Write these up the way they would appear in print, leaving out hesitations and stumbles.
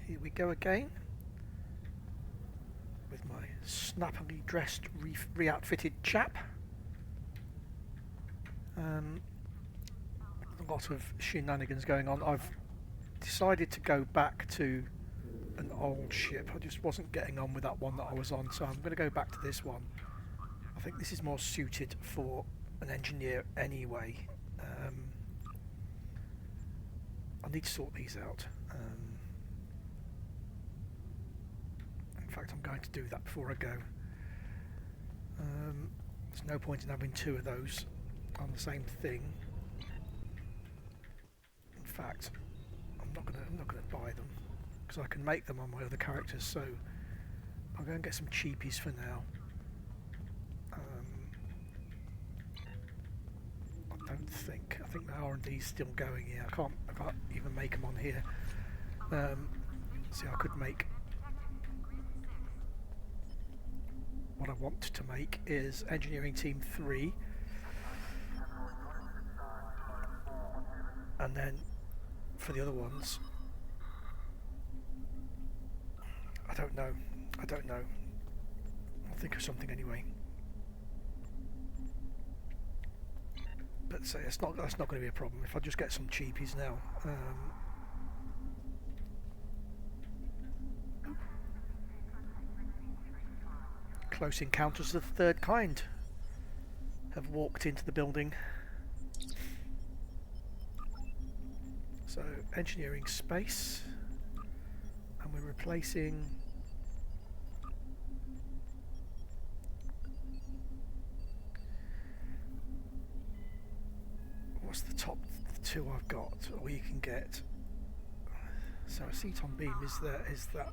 here we go again. With my snappily dressed, re-outfitted chap. A lot of shenanigans going on. I've decided to go back to an old ship. I just wasn't getting on with that one that I was on, so I'm going to go back to this one. I think this is more suited for an engineer anyway. I need to sort these out. In fact, I'm going to do that before I go. There's no point in having two of those on the same thing. In fact, I'm not gonna buy them because I can make them on my other characters. So I'll go and get some cheapies for now. I think the R&D is still going here. I can't even make them on here. See, I could make. What I want to make is engineering team 3, and then for the other ones, I don't know. I'll think of something anyway. But say that's not going to be a problem if I just get some cheapies now. Close encounters of the third kind have walked into the building. So engineering space, and we're replacing what's the top two I've got, or you can get. So a seat on beam is that.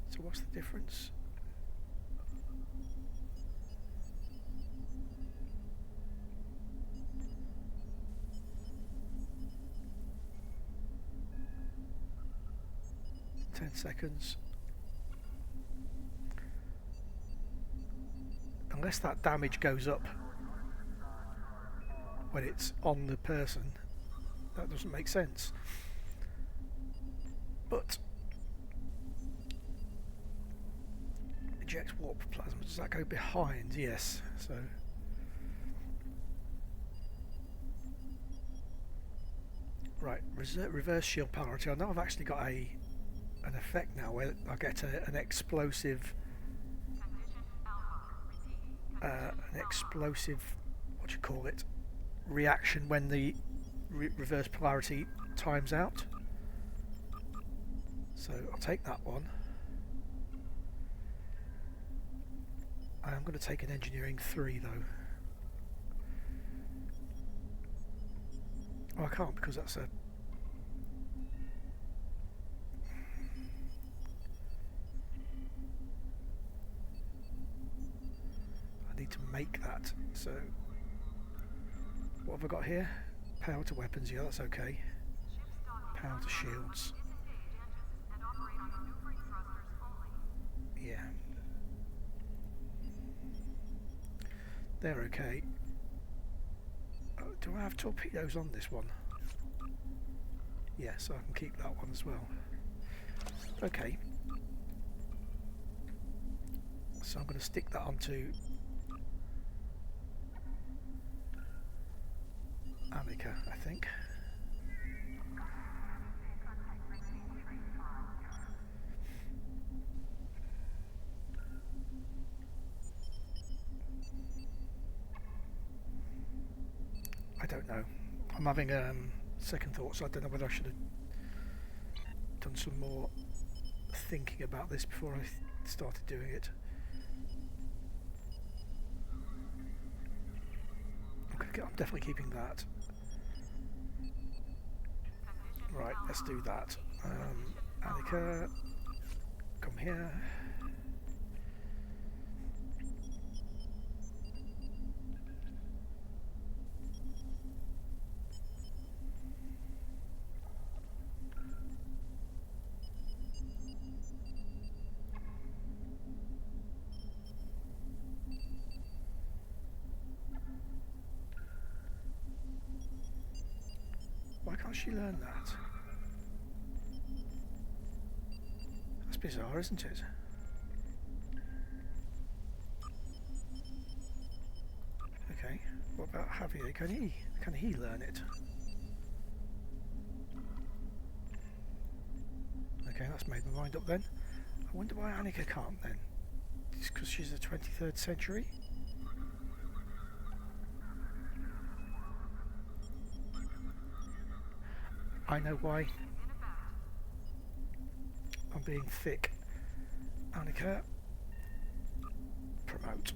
So what's the difference? Seconds. Unless that damage goes up when it's on the person, that doesn't make sense. But eject warp plasma, does that go behind? Yes. So right, reverse shield polarity. I know I've actually got an effect now where I get an explosive what do you call it, reaction when the reverse polarity times out. So I'll take that one. I'm going to take an engineering 3 though. Oh, I can't because that's a to make that. So what have I got here? Power to weapons, yeah, that's okay. Power to shields. Yeah. They're okay. Do I have torpedoes on this one? Yes, I can keep that one as well. Okay. So I'm going to stick that onto Amica, I think. I don't know. I'm having second thoughts. I don't know whether I should have done some more thinking about this before I started doing it. I'm definitely keeping that. Right, let's do that. Annika, come here. How's she learned that? That's bizarre, isn't it? Okay, what about Javier? Can he learn it? Okay, that's made my mind up then. I wonder why Annika can't then. It's because she's the 23rd century? I know why. I'm being thick. Annika, promote.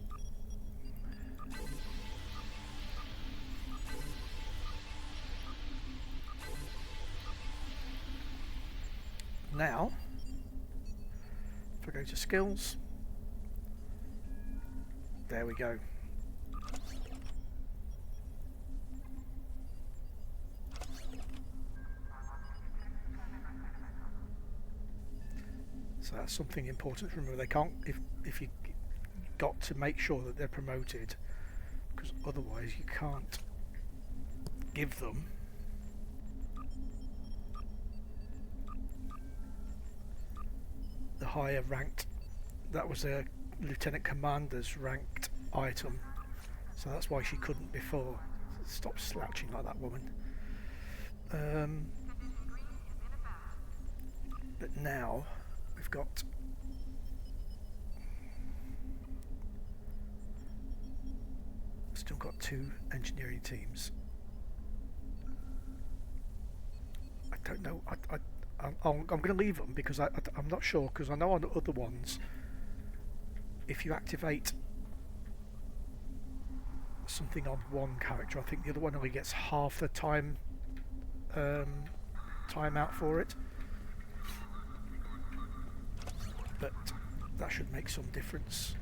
Now, if I go to skills, there we go. So that's something important to remember. They can't, if you got to make sure that they're promoted, because otherwise you can't give them the higher ranked. That was a lieutenant commander's ranked item, so that's why she couldn't before. Stop slouching like that, woman. But now we've got still got 2 engineering teams. I don't know. I'm going to leave them because I'm not sure, because I know on the other ones, if you activate something on one character, I think the other one only gets half the time out for it. But that should make some difference.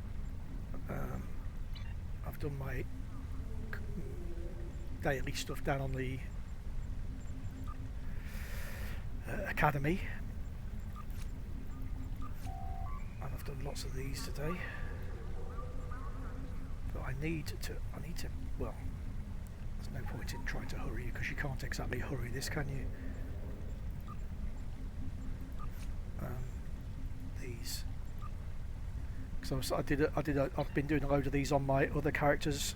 I've done my daily stuff down on the academy, and I've done lots of these today. But I need to. Well, there's no point in trying to hurry you, because you can't exactly hurry this, can you? These. Because I've been doing a load of these on my other characters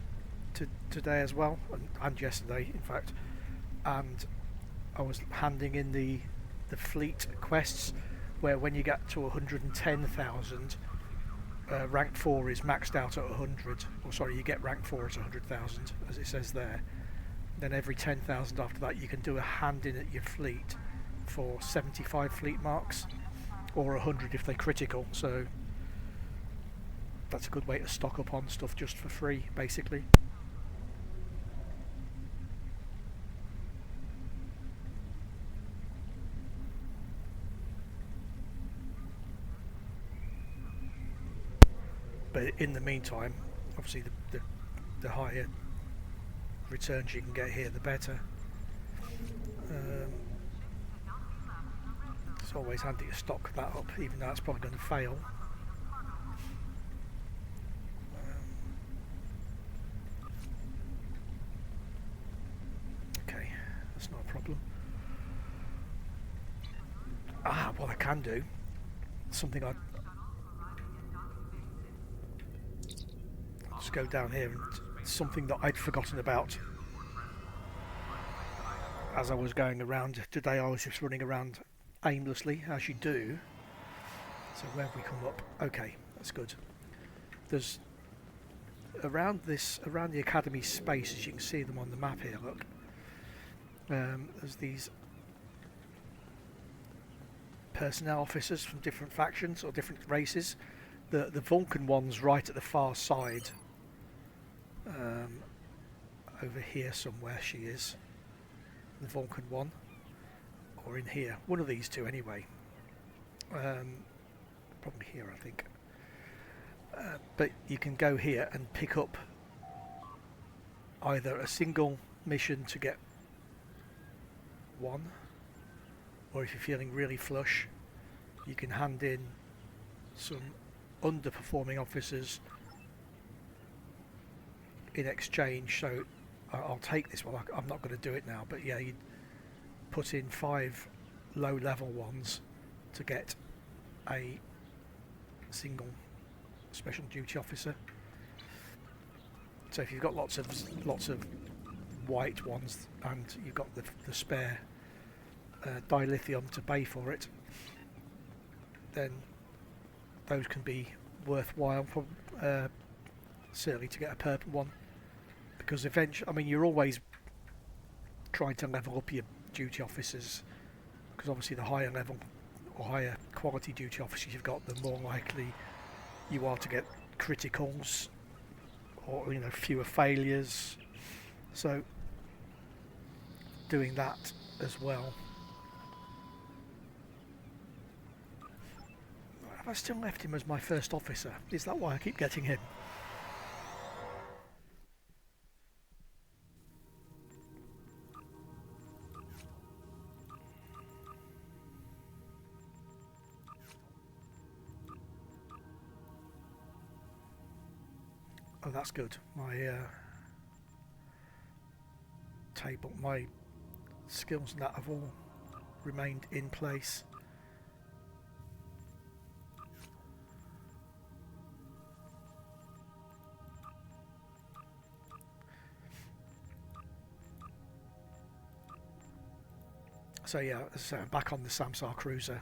today as well, and yesterday, in fact. And I was handing in the fleet quests, where when you get to 110,000, rank 4 is maxed out at 100. Or sorry, you get rank 4 at 100,000, as it says there. Then every 10,000 after that, you can do a hand in at your fleet for 75 fleet marks, or 100 if they're critical. So that's a good way to stock up on stuff just for free, basically. But in the meantime, obviously the higher returns you can get here, the better. It's always handy to stock that up, even though it's probably going to fail. Okay, that's not a problem. What I can do, something I'll just go down here, and something that I'd forgotten about as I was going around today. I was just running around aimlessly, as you do. So where have we come up? Okay, that's good. There's around the academy spaces, you can see them on the map here, look. There's these personnel officers from different factions or different races. The Vulcan one's right at the far side. Over here somewhere she is. The Vulcan one. Or in here. One of these two anyway. Probably here, I think. But you can go here and pick up either a single mission to get one, or if you're feeling really flush, you can hand in some underperforming officers in exchange. So I'll take this one. I'm not going to do it now, but yeah, put in 5 low-level ones to get a single special duty officer. So if you've got lots of white ones and you've got the spare dilithium to pay for it, then those can be worthwhile, certainly to get a purple one, because eventually, I mean, you're always trying to level up your duty officers, because obviously the higher level or higher quality duty officers you've got, the more likely you are to get criticals, or fewer failures. So doing that as well. Have I still left him as my first officer? Is that why I keep getting him? Oh, that's good. My my skills and that have all remained in place. So yeah, so back on the Samsar cruiser.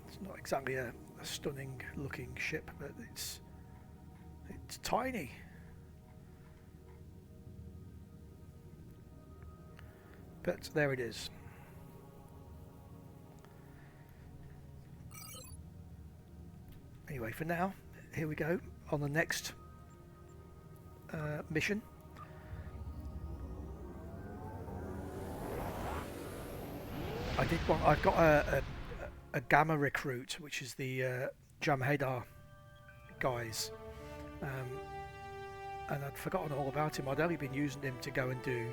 It's not exactly a stunning looking ship, but it's tiny. But there it is. Anyway, for now, here we go on the next mission. I've got a Gamma recruit, which is the Jamhedar guys, and I'd forgotten all about him. I'd only been using him to go and do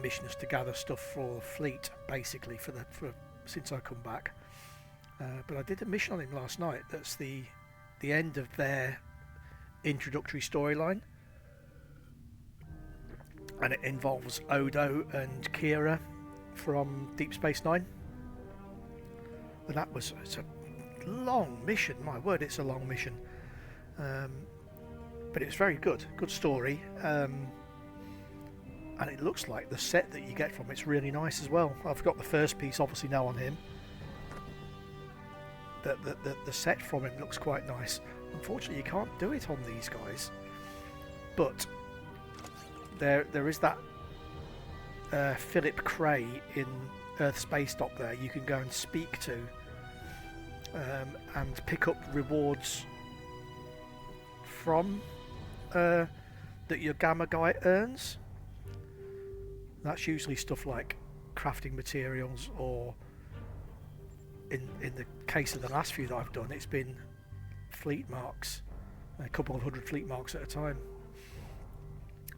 missions to gather stuff for the fleet, basically for since I come back. But I did a mission on him last night. That's the end of their introductory storyline, and it involves Odo and Kira from Deep Space Nine. And it's a long mission. My word, it's a long mission. But it's very good story. And it looks like the set that you get from it's really nice as well. I've got the first piece obviously now on him. The set from him looks quite nice. Unfortunately, you can't do it on these guys. But there is that Philip Cray in Earth Space Dock there you can go and speak to and pick up rewards from that your Gamma guy earns. That's usually stuff like crafting materials, or in the case of the last few that I've done, it's been fleet marks, a couple of 100 fleet marks at a time.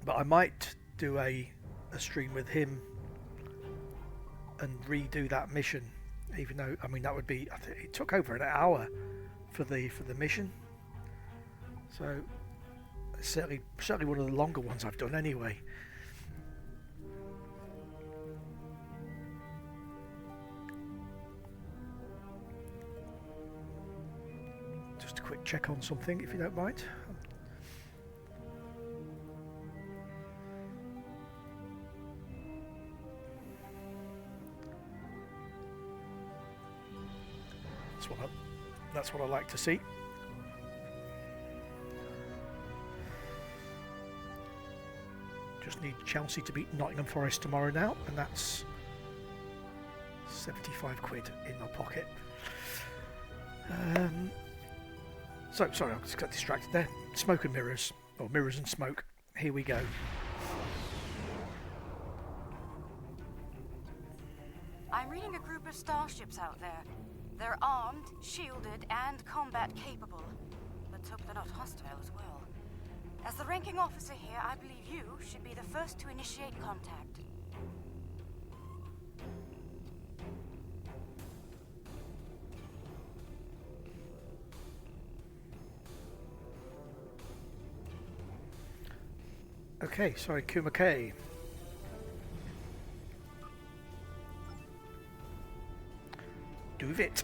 But I might do a stream with him and redo that mission, even though, I mean, that would be, I think it took over an hour for the mission, so it's certainly one of the longer ones I've done anyway. Just a quick check on something, if you don't mind. That's what I like to see. Just need Chelsea to beat Nottingham Forest tomorrow now, and that's 75 quid in my pocket. So, sorry, I just got distracted there. Smoke and mirrors, or mirrors and smoke. Here we go. I'm reading a group of starships out there. They're armed, shielded, and combat capable. Let's hope they're not hostile as well. As the ranking officer here, I believe you should be the first to initiate contact. Okay, sorry, Kuumaarke. Do it.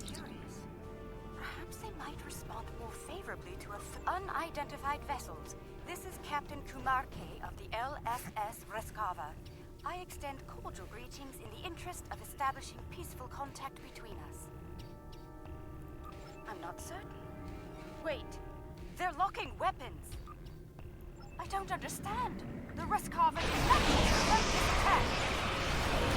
Curious. Perhaps they might respond more favorably to unidentified vessels. This is Captain Kuumaarke of the LSS Reskava. I extend cordial greetings in the interest of establishing peaceful contact between us. I'm not certain. Wait, they're locking weapons. I don't understand. The Reskava is not prevent this attack.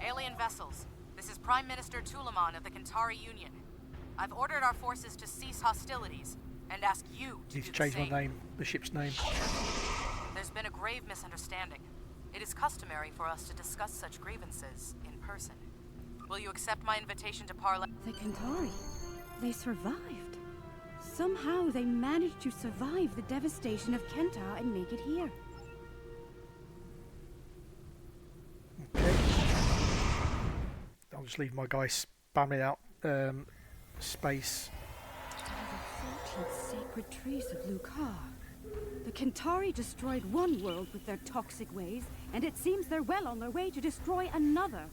Alien vessels. This is Prime Minister Tulaman of the Kentari Union. I've ordered our forces to cease hostilities and ask you to Need do to change the same. my name, the ship's name. There's been a grave misunderstanding. It is customary for us to discuss such grievances in person. Will you accept my invitation to parley? The Kentari. They survived. Somehow they managed to survive the devastation of Kenta and make it here. Okay. I'll just leave my guy spamming out space. The 14th sacred trees of Lukari. The Kentari destroyed one world with their toxic ways, and it seems they're well on their way to destroy another.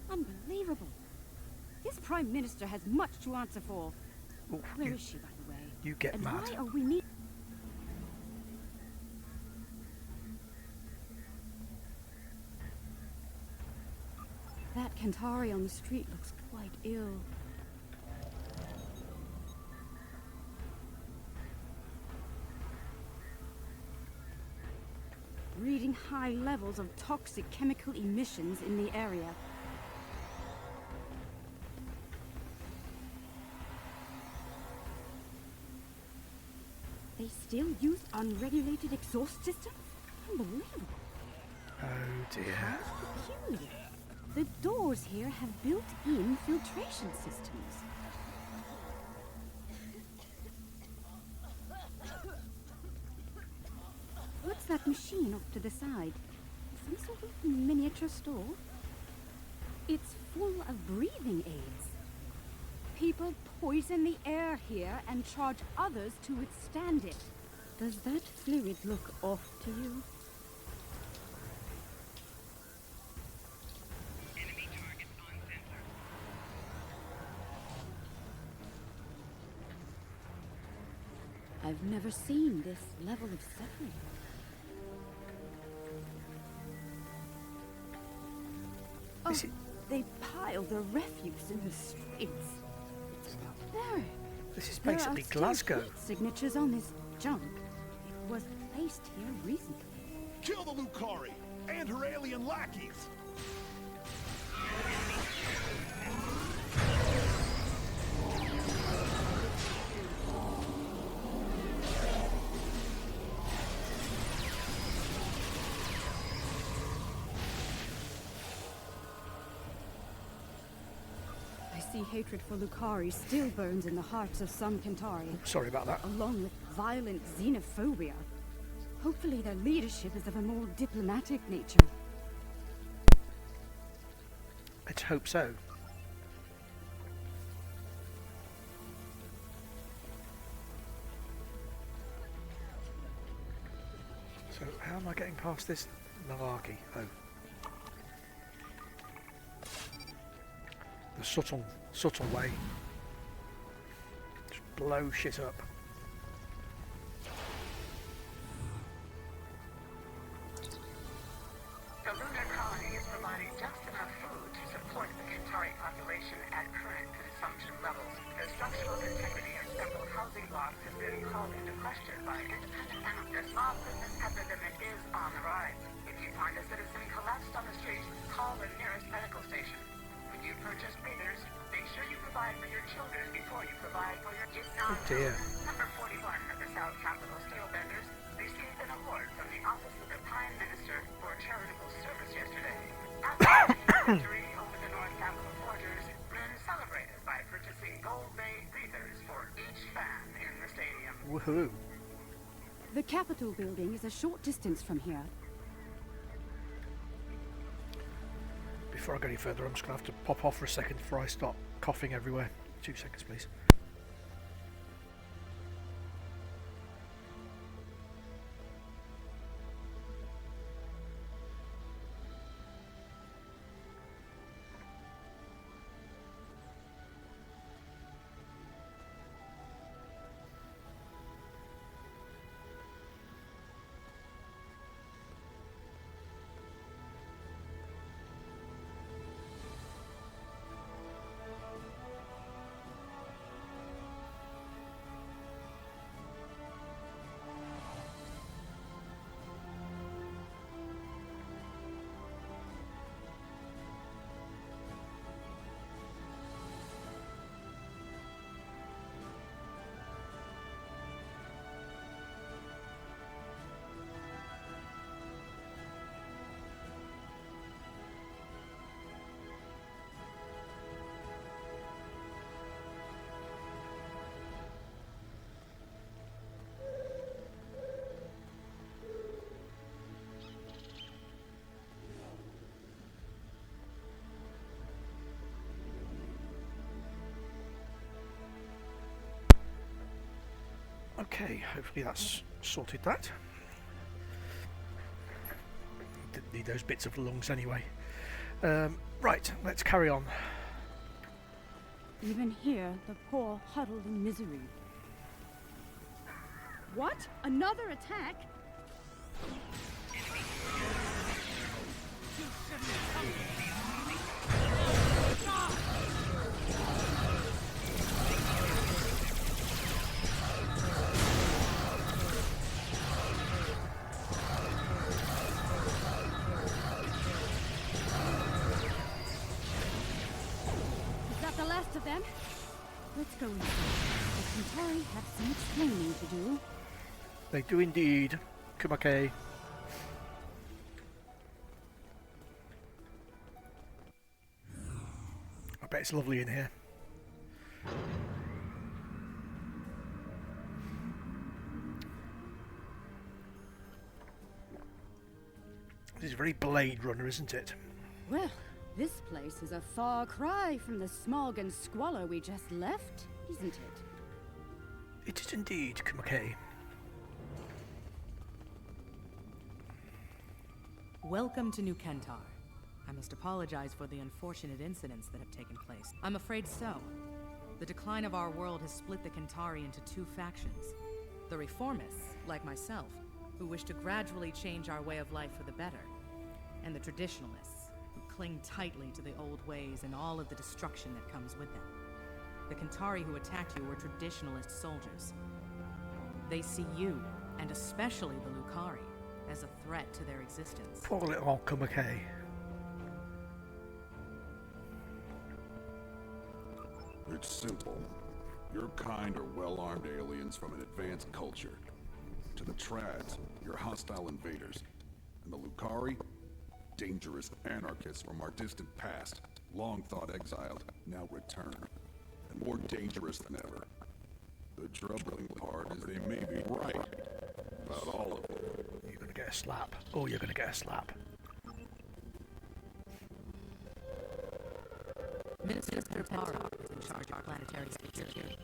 Unbelievable. This Prime Minister has much to answer for. Ooh, Where is she, by the way? you get And mad. why are we need? That Kentari on the street looks quite ill. Reading high levels of toxic chemical emissions in the area. They still use unregulated exhaust systems? Unbelievable. Oh dear. How peculiar. The doors here have built-in filtration systems. What's that machine off to the side? Some sort of miniature store? It's full of breathing aids. People poison the air here and charge others to withstand it. Does that fluid look off to you? I've never seen this level of suffering. Oh, Is it- they pile the refuse in the streets. It's barbaric. This is There are basically still Glasgow. heat signatures on this junk. It was placed here recently. Kill the Lukari and her alien lackeys! I see hatred for Lukari still burns in the hearts of some Kentari, Sorry about that. along with violent xenophobia. Hopefully their leadership is of a more diplomatic nature. Let's hope so. So how am I getting past this malarkey? Oh. The subtle way. Just blow shit up. The lunar colony is providing just enough food to support the Kentari population at current consumption levels. The structural integrity of several housing blocks has been called into question by independent analysts. Small business epidemic is on the rise. If you find a citizen collapsed on the street, call the nearest medical station. Would you purchase breathers, make sure you provide for your children before you provide for your... Oh dear. Number 41 of the South Capitol Steel Vendors received an award from the Office of the Prime Minister for charitable service yesterday. After the victory over the North Capitol Forgers, Lynn celebrated by purchasing gold-made breathers for each fan in the stadium. Woohoo. The Capitol building is a short distance from here. Before I go any further, I'm just going to have to pop off for a second before I start coughing everywhere. 2 seconds, please. Okay, hopefully that's sorted that. Didn't need those bits of the lungs anyway. Right, let's carry on. Even here, the poor huddled in misery. What? Another attack? Of them. Let's go inside. The Kentari have some explaining to do. They do indeed. Kuumaarke. I bet it's lovely in here. This is very Blade Runner, isn't it? Well, this place is a far cry from the smog and squalor we just left, isn't it? It is indeed, Kuumaarke. Welcome to New Kentari. I must apologize for the unfortunate incidents that have taken place. I'm afraid so. The decline of our world has split the Kentari into two factions. The reformists, like myself, who wish to gradually change our way of life for the better. And the traditionalists, who cling tightly to the old ways and all of the destruction that comes with them. The Kentari who attacked you were traditionalist soldiers. They see you, and especially the Lukari, as a threat to their existence. Poor little old Kuumaarke. It's simple. Your kind are well-armed aliens from an advanced culture. To the Trads, you're hostile invaders. And the Lukari? Dangerous anarchists from our distant past, long thought exiled, now return. And more dangerous than ever. The troubling part is they may be right about all of them. You're gonna get a slap. Oh, you're gonna get a slap. Minister Kentari is in charge of planetary security.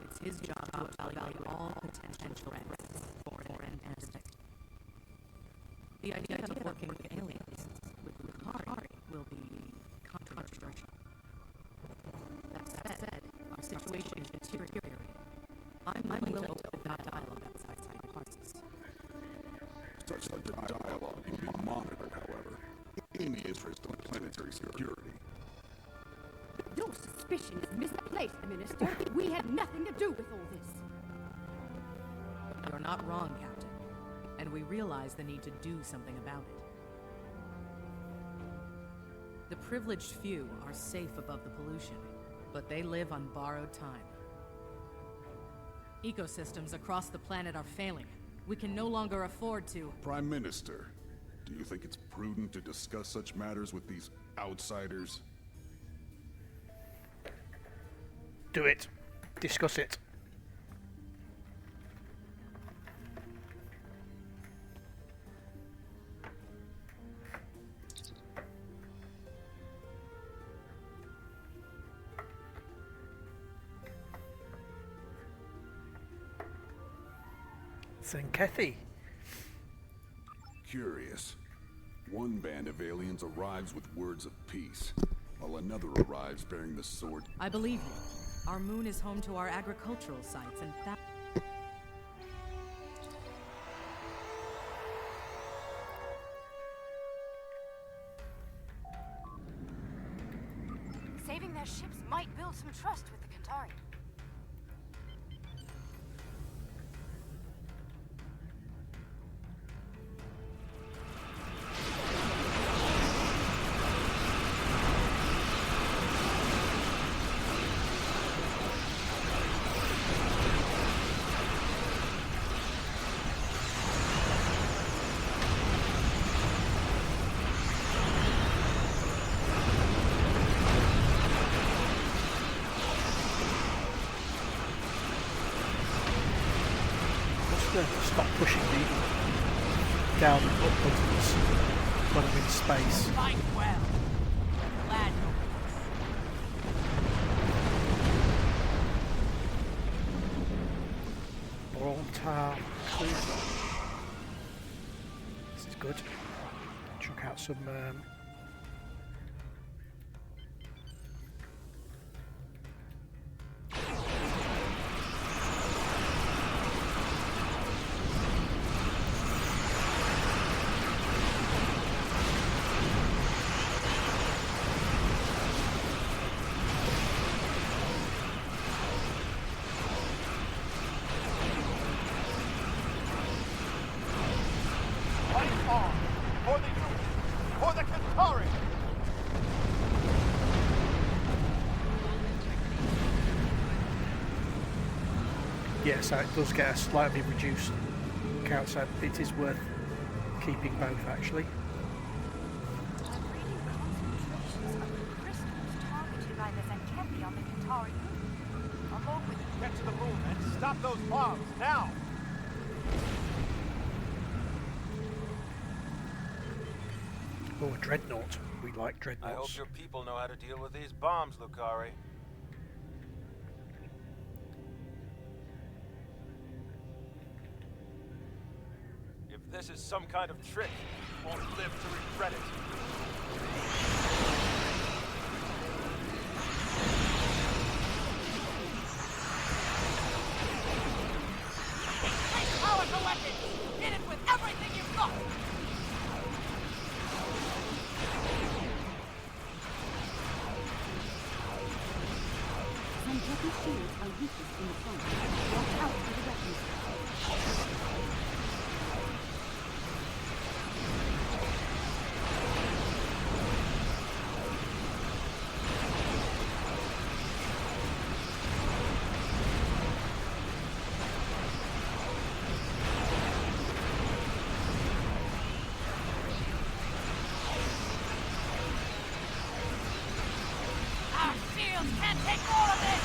It's his job to evaluate all potential threats, foreign and domestic. The idea of working with aliens, with Lukari, will be controversial. That said, our situation is deteriorating. I'm willing to open that dialogue outside parties. Such a dialogue can be monitored, however, in the interest of planetary security. Your suspicion is misplaced, Minister. We had nothing to do with all this. You're not wrong, Captain. And we realize the need to do something about it. The privileged few are safe above the pollution, but they live on borrowed time. Ecosystems across the planet are failing. We can no longer afford to... Prime Minister, do you think it's prudent to discuss such matters with these outsiders? Do it. Discuss it. Kethi. Curious. One band of aliens arrives with words of peace, while another arrives bearing the sword. I believe you. Our moon is home to our agricultural sites, and that... Saving their ships might build some trust with the Kentari. Stop pushing me down upwards when I'm in space. Fight well. Glad Brontar Cruiser. This is good. Chuck out some For the Kentari! yeah, so it does get a slightly reduced count, so it is worth keeping both actually. I'm reading concentrations of the crystals targeted by the Kentari on the Kentari moon. Along with you, get to the moon and stop those bombs, now! Oh, a dreadnought. We like dreadnoughts. I hope your people know how to deal with these bombs, Lukari. If this is some kind of trick, you won't live to regret it. Take power to weapons! Hit it with everything you've got! Some heavy shields are weakest in the front. Watch out for the weapons. Our shields can't take all of this!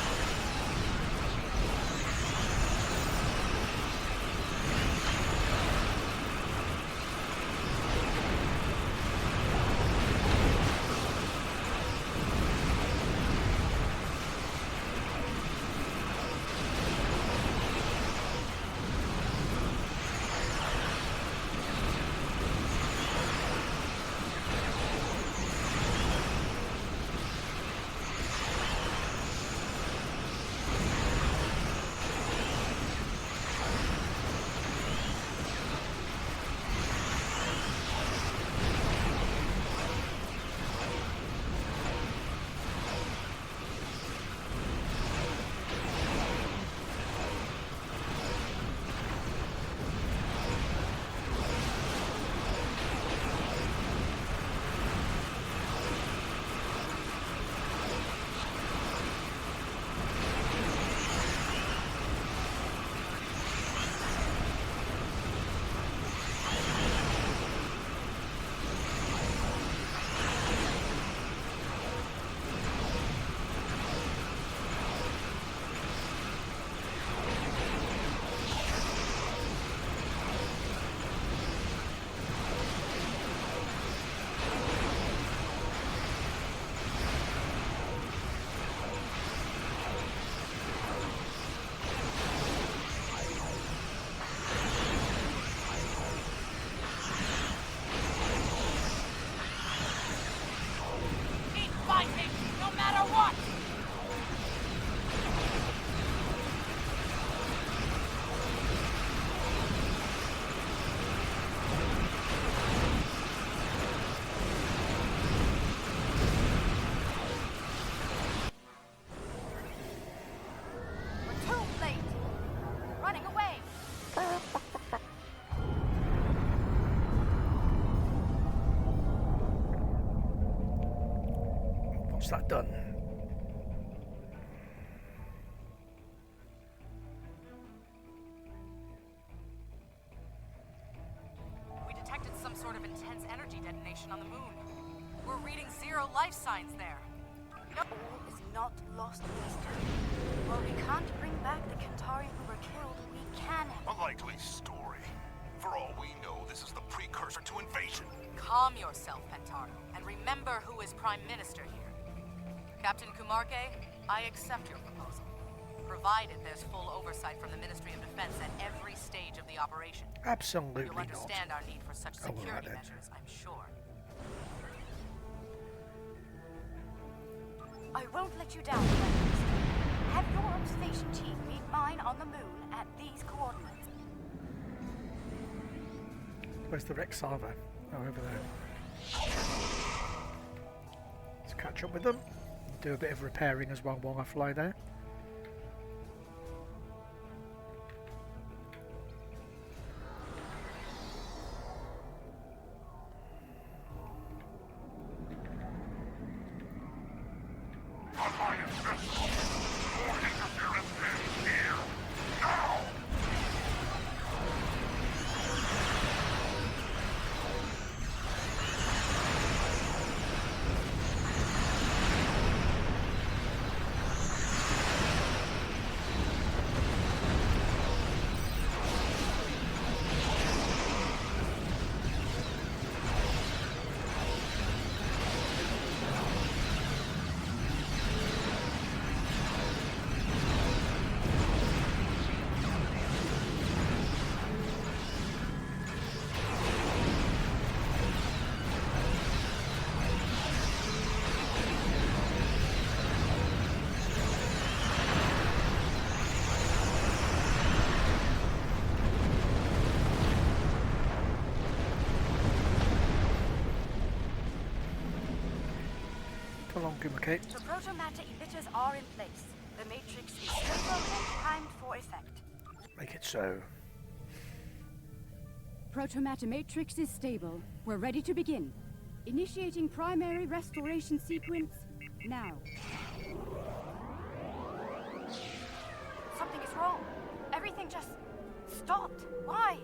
What's that done? We detected some sort of intense energy detonation on the moon. We're reading 0 life signs there. All is not lost, Mister. While we can't bring back the Kentari who were killed, we can. A likely story. For all we know, this is the precursor to invasion. Calm yourself, Kentari, and remember who is Prime Minister here. Captain Kuumaarke, I accept your proposal, provided there's full oversight from the Ministry of Defense at every stage of the operation. Absolutely You'll not. understand our need for such Oh, well, security then. measures, I'm sure. I won't let you down, Prime Minister. Have your observation team meet mine on the moon at these coordinates. Where's the Rex Salvo? Oh, over there. Let's catch up with them. Do a bit of repairing as well while I fly there. Come along, Kuumaarke. The protomatter emitters are in place. The matrix is stable and primed for effect. Make it so. Protomatter matrix is stable. We're ready to begin. Initiating primary restoration sequence now. Something is wrong. Everything just stopped. Why?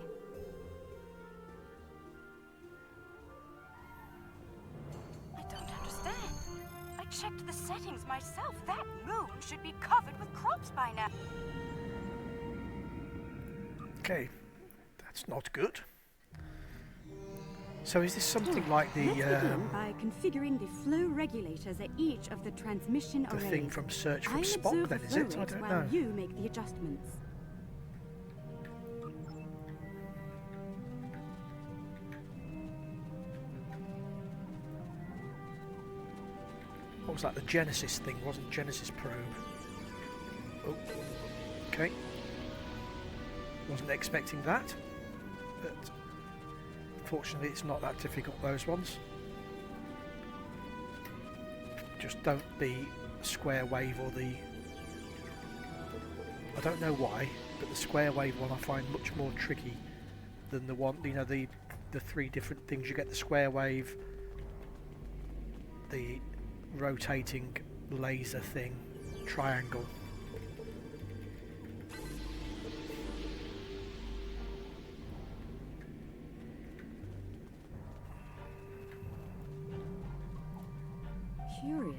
I don't understand. I checked the settings myself. That moon should be covered with crops by now. Okay, that's not good. So is this something like the Let's begin by configuring the flow regulators at each of the transmission arrays. thing from Search from I'll Spock observe then, the is flow it? I rates don't while know. you make the adjustments. What was that? The Genesis thing, wasn't Genesis probe? Oh, okay. Wasn't expecting that, but fortunately it's not that difficult, those ones. Just don't the square wave or the... I don't know why, but the square wave one I find much more tricky than the one, you know, the 3 different things. You get the square wave, the rotating laser thing, triangle. Curious.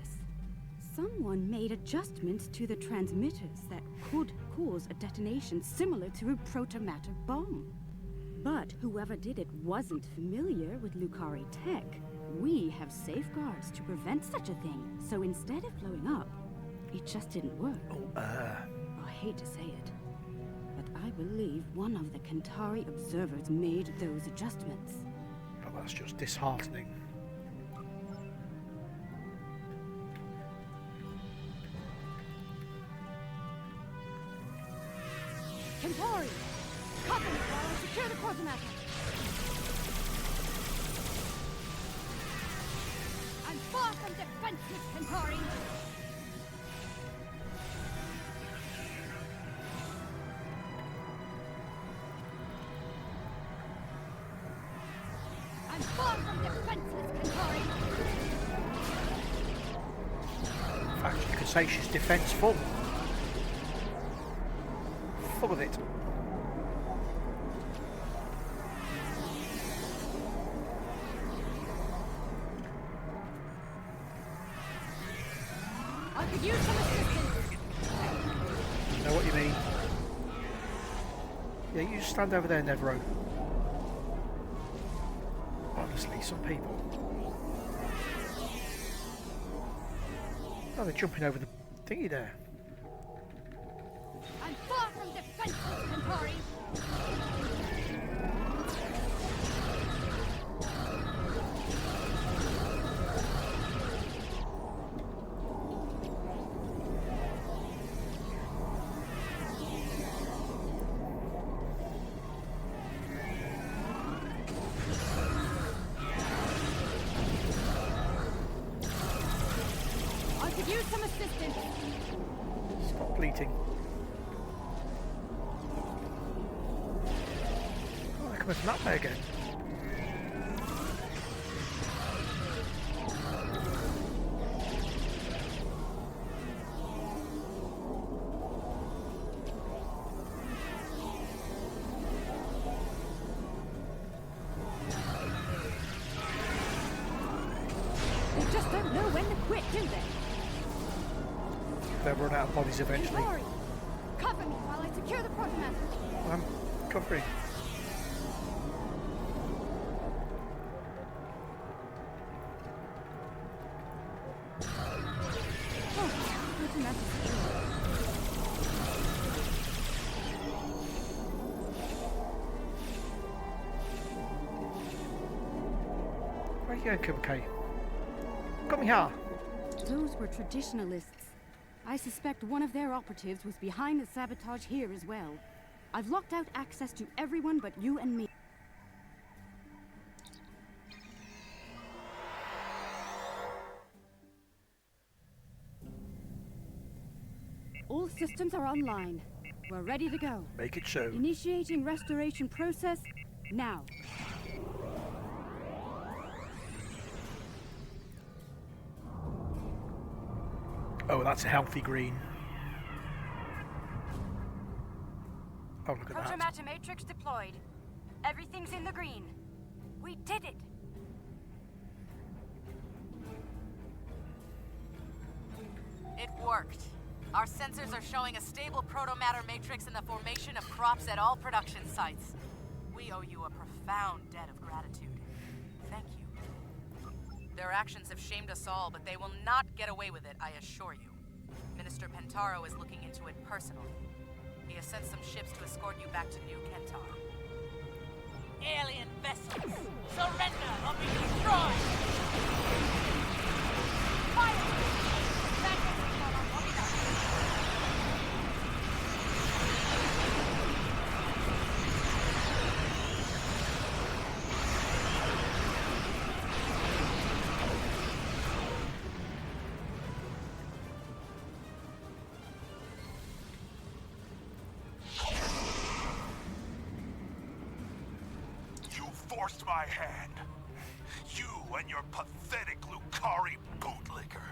Someone made adjustments to the transmitters that could cause a detonation similar to a protomatter bomb. But whoever did it wasn't familiar with Lukari tech. We have safeguards to prevent such a thing, so instead of blowing up, it just didn't work. I hate to say it, but I believe one of the Kentari observers made those adjustments. But that's just disheartening. Kentari! Cover me while I secure the protomatter! I'm far from defenseless, Kentari! I'm far from defenseless, Kentari! say she's defence full. Full of it. I could use some assistance. Know what you mean? Yeah, you just stand over there, Nevro. Honestly, some people. Oh, they're jumping over the thingy there. I'm far from defenseless, Kentari. I could use some assistance. Stop bleating. Oh, they're coming from that way again. They just don't know when to quit, do they? They'll run out of bodies eventually. Kentari, cover me while I secure the protomatter. I'm covering. Oh, protomatter secured. Where are you going, Kuumaarke? Come here. Those were traditionalists. I suspect one of their operatives was behind the sabotage here as well. I've locked out access to everyone but you and me. All systems are online. We're ready to go. Make it so. Initiating restoration process now. Oh, that's a healthy green. Oh, look at that. Protomatter matrix deployed. Everything's in the green. We did it! It worked. Our sensors are showing a stable protomatter matrix in the formation of crops at all production sites. We owe you a profound debt of gratitude. Thank you. Their actions have shamed us all, but they will not get away with it, I assure you. Minister Pentaro is looking into it personally. He has sent some ships to escort you back to New Kentari. Alien vessels, surrender or be destroyed! Fire! Forced my hand. You and your pathetic Lukari bootlicker.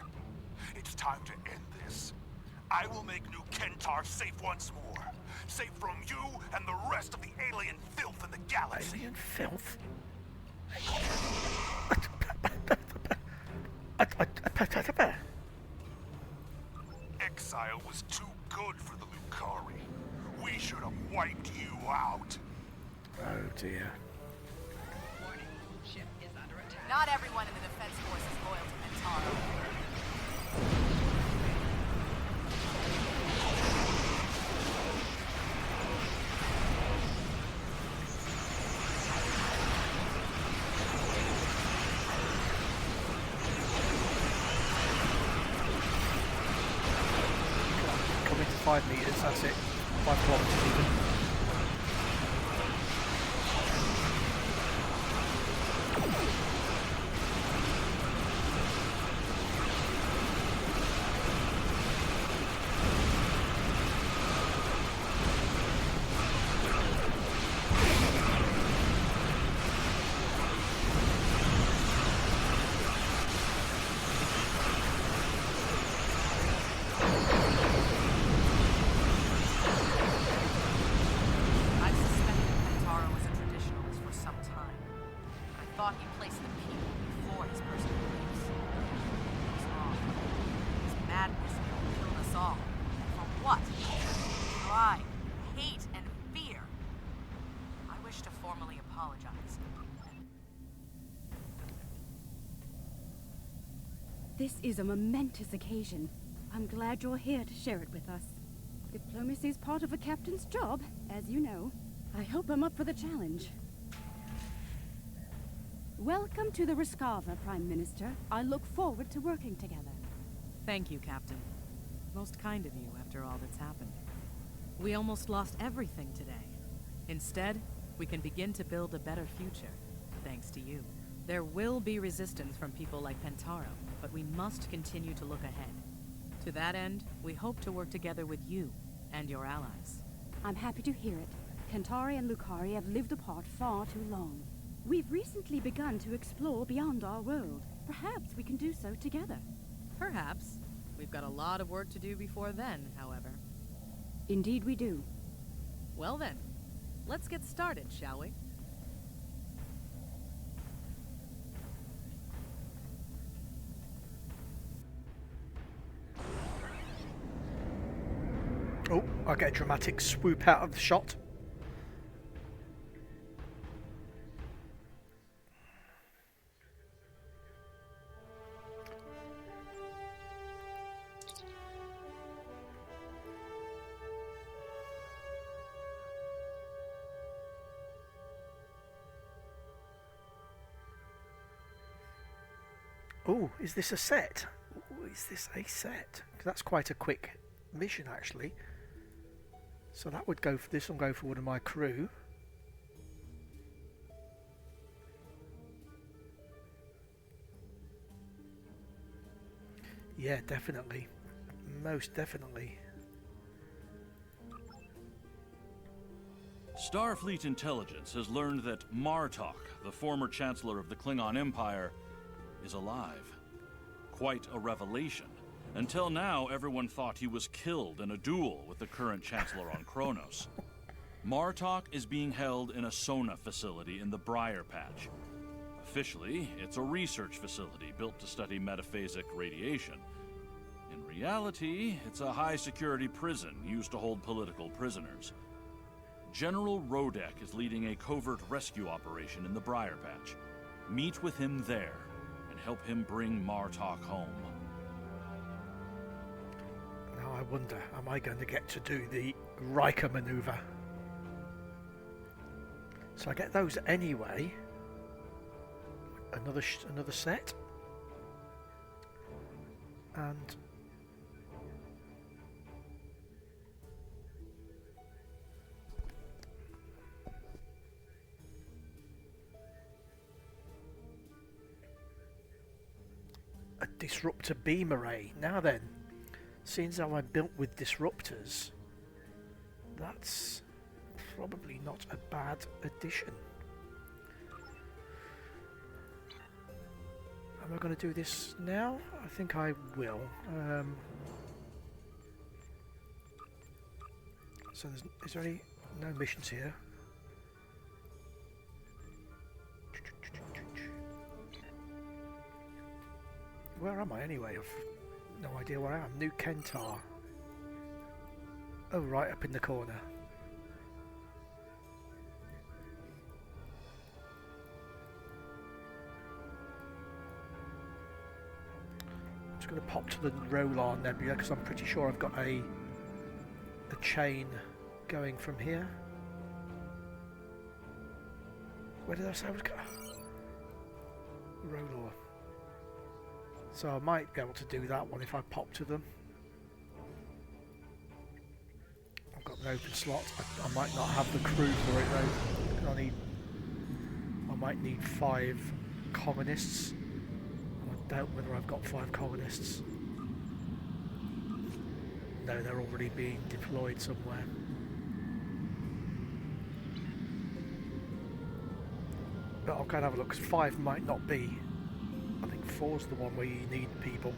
It's time to end this. I will make New Kentar safe once more. Safe from you and the rest of the alien filth in the galaxy. Alien filth? Exile was too good for the Lukari. We should have wiped you out. Oh dear. Not everyone in the Defense Force is loyal to Kentaro. Coming to 5 meters, that's it. 5 kilometers even. thought he placed the people before his personal beliefs. He was wrong. His madness killed us all. And for what? Pride, hate, and fear. I wish to formally apologize. This is a momentous occasion. I'm glad you're here to share it with us. Diplomacy is part of a captain's job, as you know. I hope I'm up for the challenge. Welcome to the Riskava, Prime Minister. I look forward to working together. Thank you, Captain. Most kind of you after all that's happened. We almost lost everything today. Instead, we can begin to build a better future, thanks to you. There will be resistance from people like Pentaro, but we must continue to look ahead. To that end, we hope to work together with you and your allies. I'm happy to hear it. Kentari and Lukari have lived apart far too long. We've recently begun to explore beyond our world. Perhaps we can do so together. Perhaps. We've got a lot of work to do before then, however. Indeed we do. Well then, let's get started, shall we? Oh, I get a dramatic swoop out of the shot. Oh, is this a set? Ooh, is this a set? 'Cause that's quite a quick mission, actually. So that would go for this one. Go for one of my crew. Yeah, definitely, most definitely. Starfleet intelligence has learned that Martok, the former Chancellor of the Klingon Empire, is alive. Quite a revelation. Until now, everyone thought he was killed in a duel with the current Chancellor on Kronos. Martok is being held in a Sona facility in the Briar Patch. Officially, it's a research facility built to study metaphasic radiation. In reality, it's a high-security prison used to hold political prisoners. General Rodek is leading a covert rescue operation in the Briar Patch. Meet with him there and help him bring Martok home. Now I wonder, am I going to get to do the Riker maneuver? So I get those anyway. Another set. And a disruptor beam array. Now then, since how I'm built with disruptors, that's probably not a bad addition. Am I going to do this now? I think I will. So is there no missions here? Where am I anyway? I've no idea where I am. New Kentari. Oh, right up in the corner. I'm just going to pop to the Rolar Nebula because I'm pretty sure I've got a chain going from here. Where did I say I was going? Rolar. So I might be able to do that one if I pop to them. I've got an open slot. I might not have the crew for it though. I might need 5 colonists. I doubt whether I've got 5 colonists. No, they're already being deployed somewhere. But I'll go and have a look, because 5 might not be. I think 4's the one where you need people.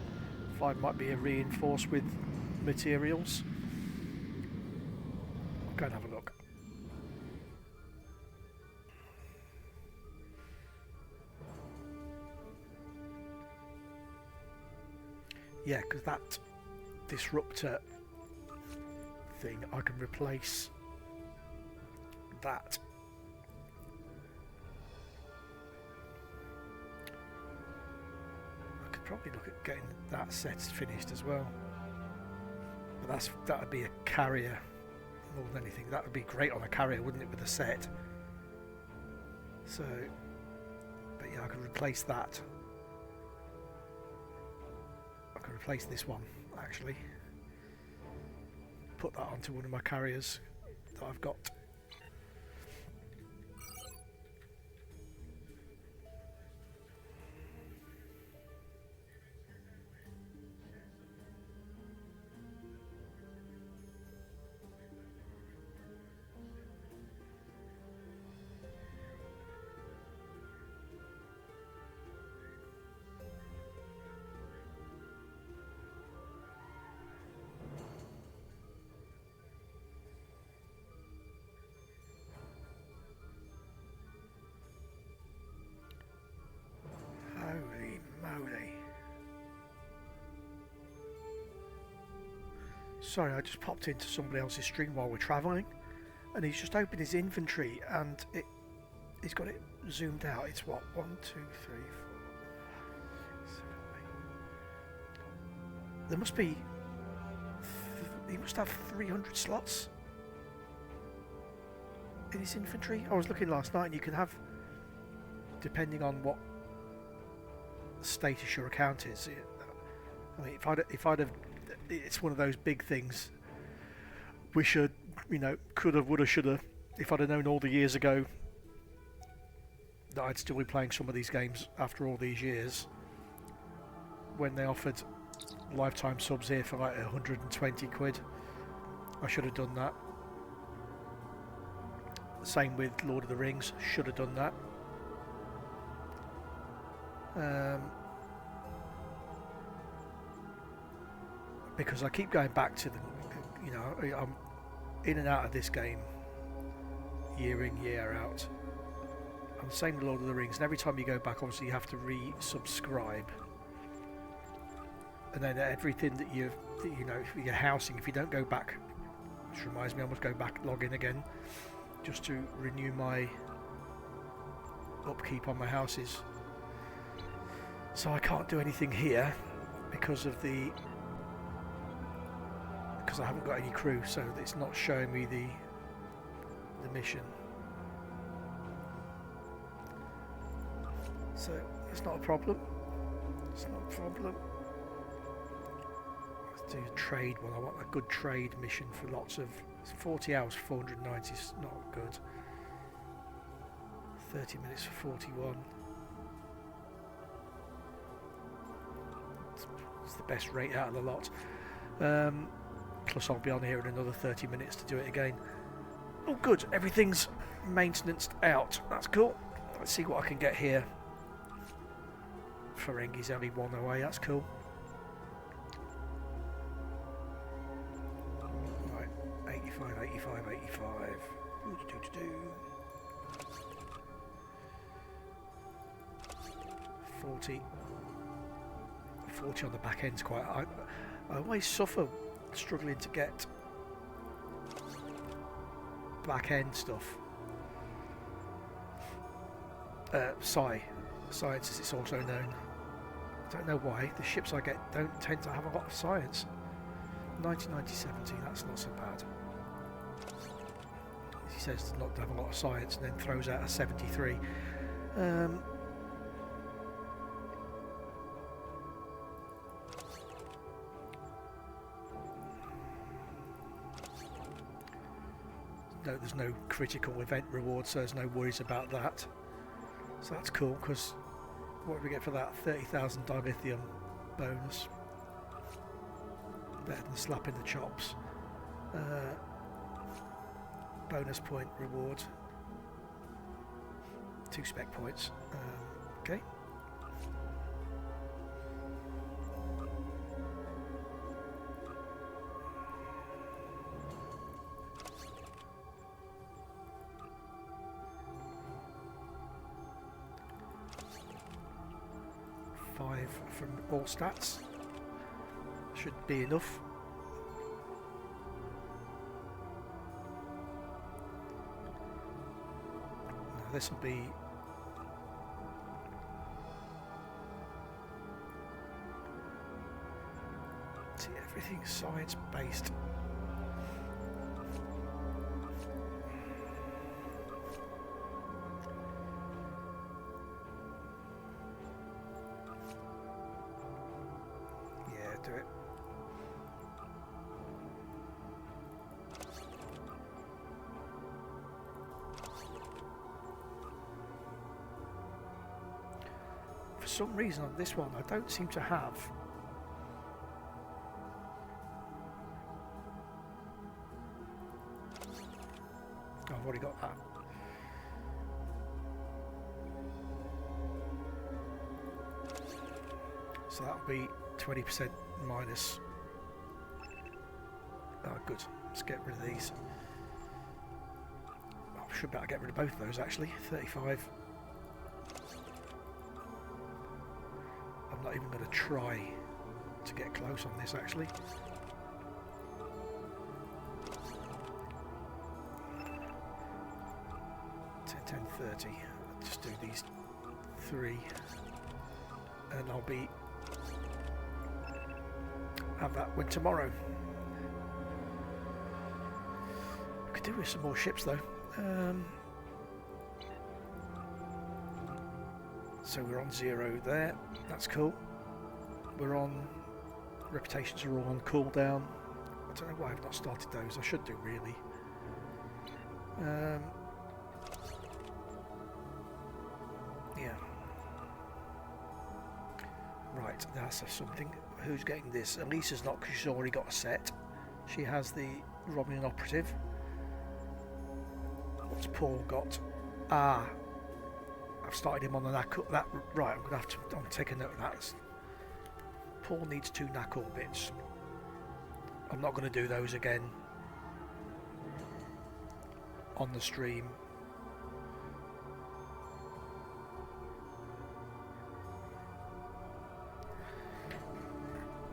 5 might be reinforced with materials. I'll go and have a look. Yeah, because that disruptor thing, I can replace that. I could probably look at getting that set finished as well. But that would be a carrier more than anything. That would be great on a carrier, wouldn't it, with a set? So, but yeah, I could replace that. I could replace this one, actually. Put that onto one of my carriers that I've got. Holy moly. Sorry, I just popped into somebody else's stream while we're travelling, and he's just opened his inventory and he's got it zoomed out. It's what? 1, 2, 3, 4, 5, 6, 7, 8. There must be. He must have 300 slots in his inventory. I was looking last night, and you can have, depending on what status your account is. I mean, if I'd have, it's one of those big things. We should, could have, would have, should have. If I'd have known all the years ago that I'd still be playing some of these games after all these years, when they offered lifetime subs here for like 120 quid, I should have done that. Same with Lord of the Rings, should have done that. Because I keep going back to I'm in and out of this game year in, year out. I'm the same with Lord of the Rings, and every time you go back, obviously you have to resubscribe. And then everything that your housing, if you don't go back, which reminds me, I must go back, log in again, just to renew my upkeep on my houses. So I can't do anything here because I haven't got any crew, so it's not showing me the mission. So it's not a problem. It's not a problem. Let's do a trade one. I want a good trade mission for lots of 40 hours, 490 is not good. 30 minutes for 41. It's the best rate out of the lot. Plus I'll be on here in another 30 minutes to do it again. Oh good, everything's maintenanced out. That's cool. Let's see what I can get here. Ferengi's only one away, that's cool. Right, 85, 85, 85. 40. 40 on the back end's quite. I always suffer struggling to get back end stuff. Science as it's also known. I don't know why the ships I get don't tend to have a lot of science. 1970, that's not so bad. He says not to have a lot of science and then throws out a 73. No, there's no critical event reward, so there's no worries about that. So that's cool, because what do we get for that? 30,000 dilithium bonus. Better than a slap in the chops. Bonus point reward. 2 spec points. Okay. From all stats. Should be enough. Now this will be... See, everything's science-based. Yeah, do it. For some reason on this one, I don't seem to have I've already got that. So that'll be 20% minus. Oh, good. Let's get rid of these. I should better get rid of both of those actually. 35. I'm not even going to try to get close on this actually. 10:30. Just do these 3, and I'll be have that win tomorrow. Could do with some more ships though. So we're on 0 there. That's cool. We're on reputations are all on cooldown. I don't know why I've not started those. I should do really. Yeah. Right, that's something. Who's getting this? Elisa's not, because she's already got a set. She has the Romulan operative. What's Paul got? Ah, I've started him on the NAC. That right. I'm gonna have to. I'm taking note of that. Paul needs 2 NAC orbits. I'm not going to do those again on the stream.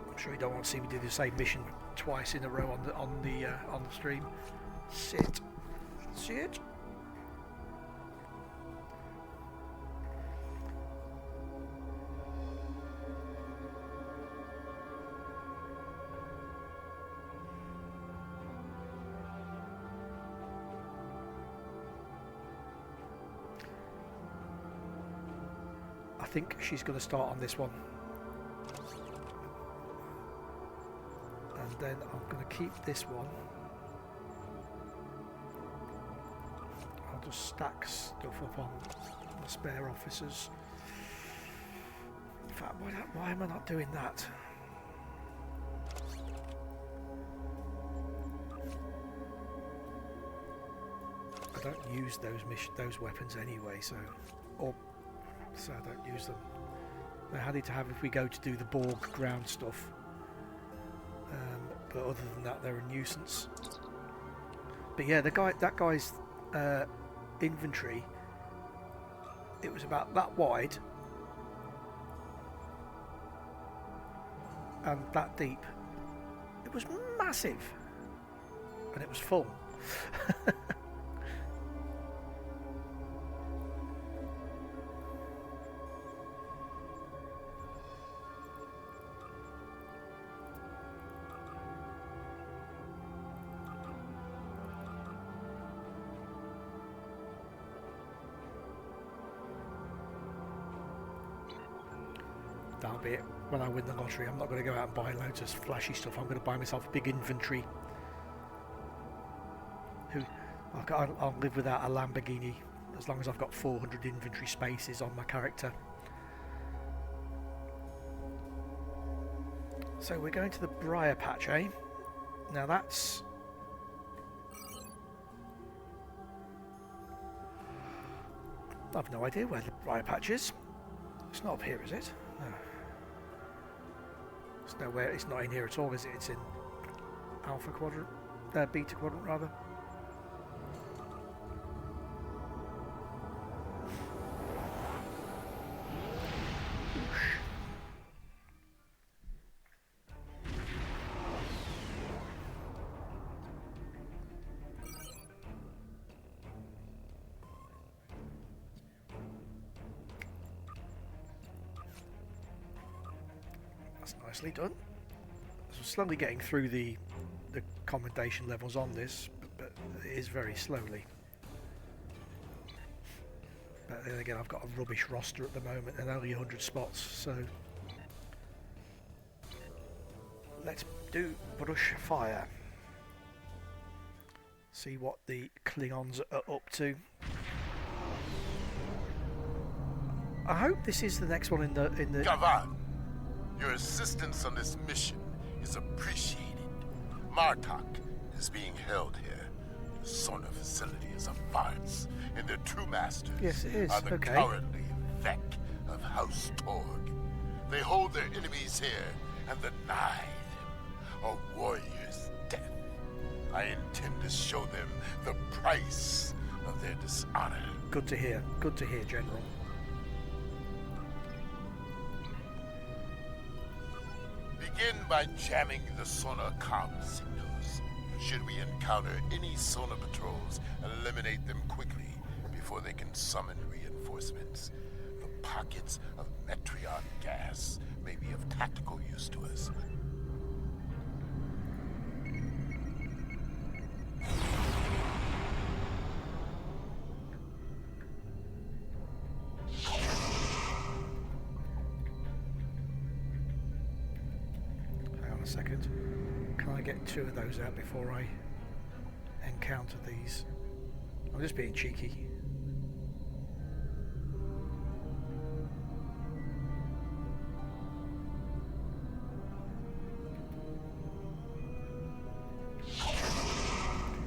I'm sure you don't want to see me do the same mission twice in a row on the stream. Sit. I think she's going to start on this one, and then I'm going to keep this one. I'll just stack stuff up on the spare officers. In fact, why am I not doing that? I don't use those weapons anyway, so I don't use them. They're handy to have if we go to do the Borg ground stuff. But other than that, they're a nuisance. But yeah, that guy's inventory, it was about that wide and that deep. It was massive, and it was full. That'll be it. When I win the lottery, I'm not going to go out and buy loads of flashy stuff. I'm going to buy myself a big inventory. I'll live without a Lamborghini as long as I've got 400 inventory spaces on my character. So we're going to the Briar Patch, eh? Now that's... I've no idea where the Briar Patch is. It's not up here, is it? No. It's nowhere. It's not in here at all, is it? It's in Alpha Quadrant, Beta Quadrant rather. Nicely done. So slowly getting through the commendation levels on this, but it is very slowly. But then again, I've got a rubbish roster at the moment and only 100 spots, so let's do brush fire. See what the Klingons are up to. I hope this is the next one in the. Gavan, your assistance on this mission is appreciated. Martok is being held here. The Sona facility is a farce, and their true masters yes, it is. are the Okay. cowardly Vec of House Torg. They hold their enemies here and deny them a warrior's death. I intend to show them the price of their dishonor. Good to hear. Good to hear, General. Begin by jamming the Sona comm signals. Should we encounter any Sona patrols, eliminate them quickly before they can summon reinforcements. The pockets of Metreon gas may be of tactical use to us. A second. Can I get 2 of those out before I encounter these? I'm just being cheeky.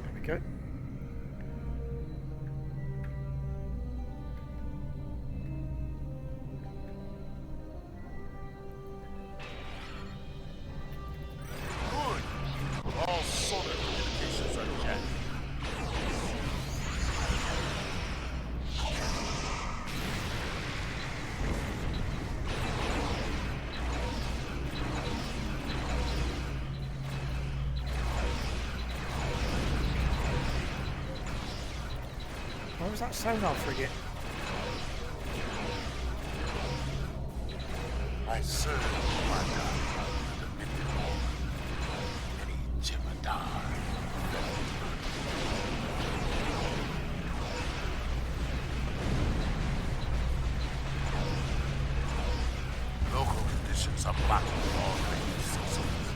There we go. All solar communications are jammed. What was that sonar frigate? I serve my God, the Mythical, any Jemadar. Local conditions are blocking all radio systems.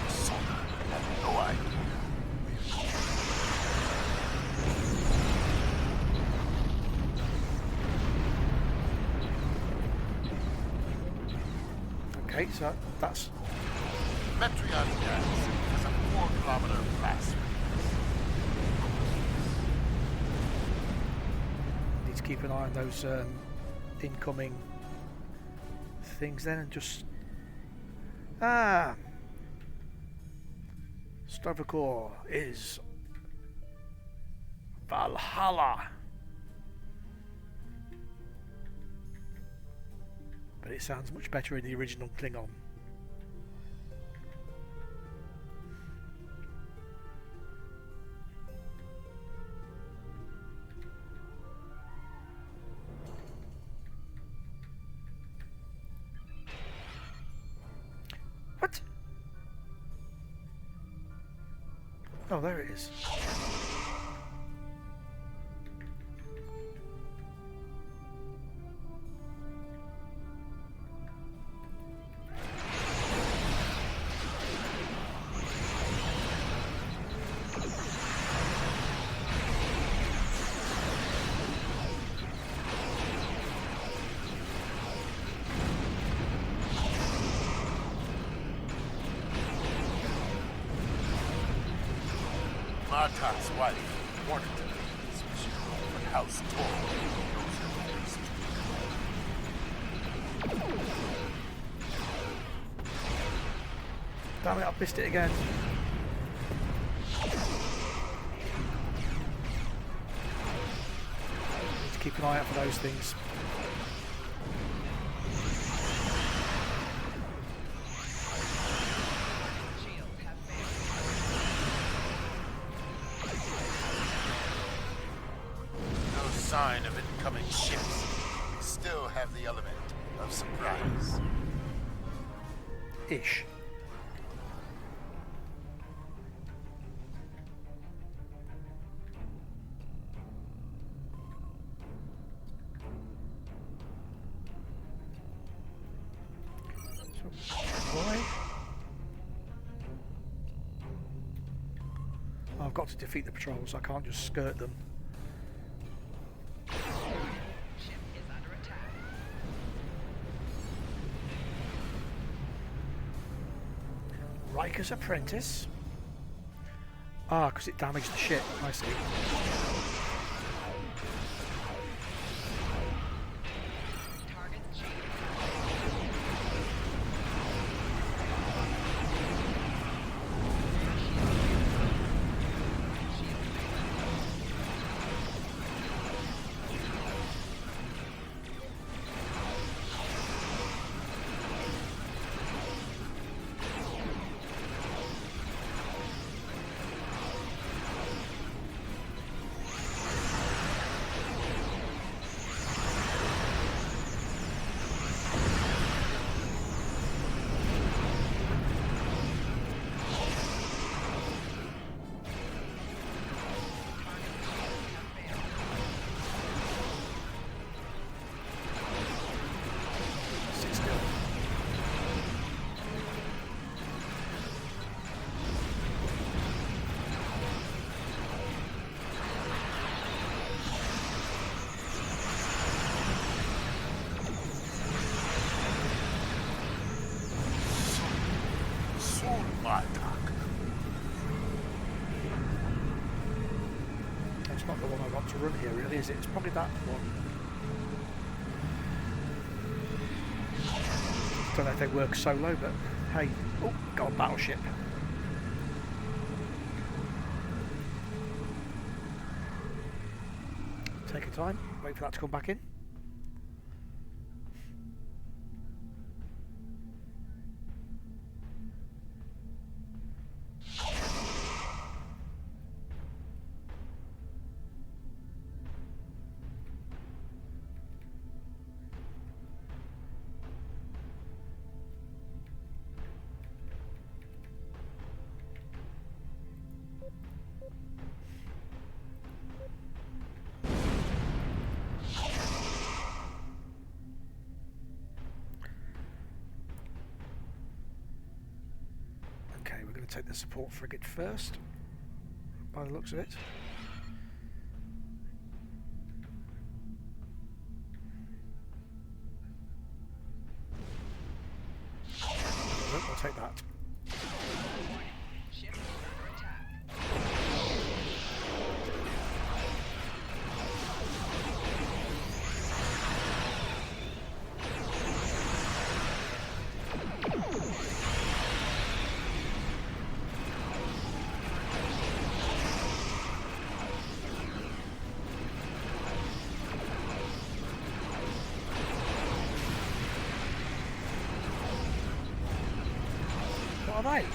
Sona have no idea. Okay, so that's Metreon gas has a 4-kilometer blast need to keep an eye on those incoming things then, and just Stavrakor is Valhalla. But it sounds much better in the original Klingon. What? Oh, there it is. Martok's wife wanted to leave this mission, but House Torg knows her ways Damn it, I've missed it again. Need to keep an eye out for those things. No sign of incoming ships. We still have the element of surprise. Ish. So, why? Oh, I've got to defeat the patrols. I can't just skirt them. Riker's apprentice? Ah, because it damaged the ship. I see. That's not the one I want to run here, really, is it? It's probably that one. Don't know if they work solo, but hey. Oh, got a battleship. Take your time, wait for that to come back in. Take the support frigate first, by the looks of it. We'll take that. What are they?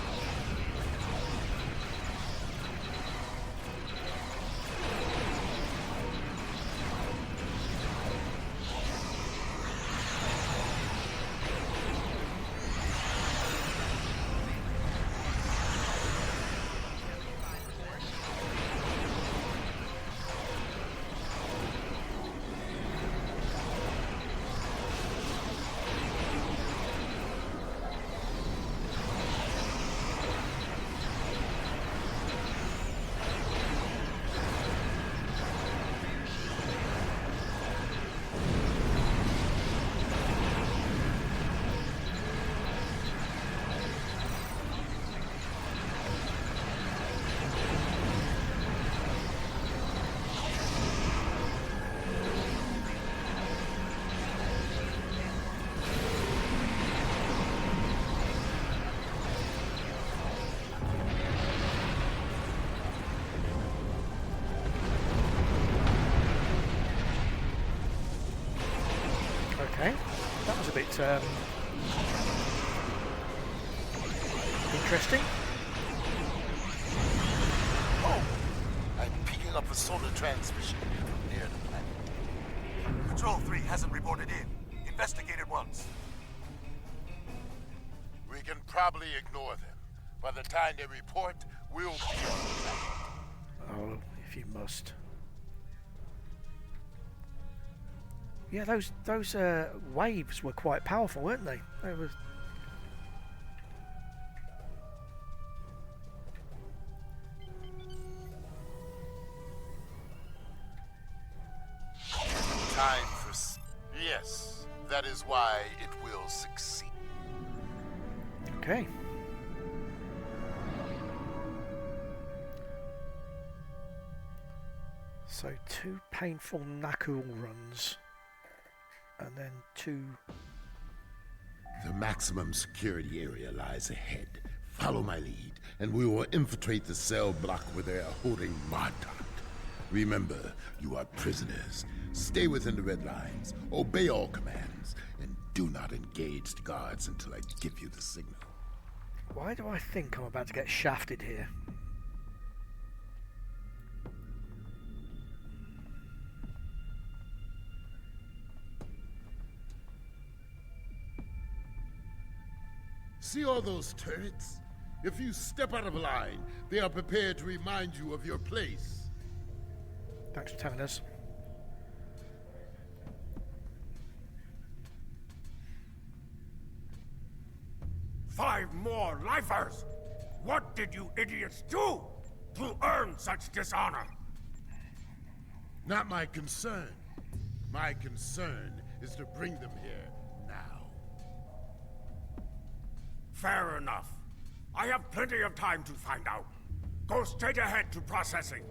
Okay, that was a bit interesting. Oh, I'm picking up a sonar transmission from near the planet. Patrol 3 hasn't reported in. Investigate it once. We're can probably ignore them. By the time they report, we'll be on track. Oh, if you must. Yeah, those waves were quite powerful, weren't they? They were. Time for... Yes, that is why it will succeed. Okay. So 2 painful knuckle runs. And then 2... The maximum security area lies ahead. Follow my lead, and we will infiltrate the cell block where they are holding Martok. Remember, you are prisoners. Stay within the red lines, obey all commands, and do not engage the guards until I give you the signal. Why do I think I'm about to get shafted here? See all those turrets? If you step out of line, they are prepared to remind you of your place. Thanks for telling us. Five more lifers! What did you idiots do to earn such dishonor? Not my concern. My concern is to bring them here now. Fair enough. I have plenty of time to find out. Go straight ahead to processing.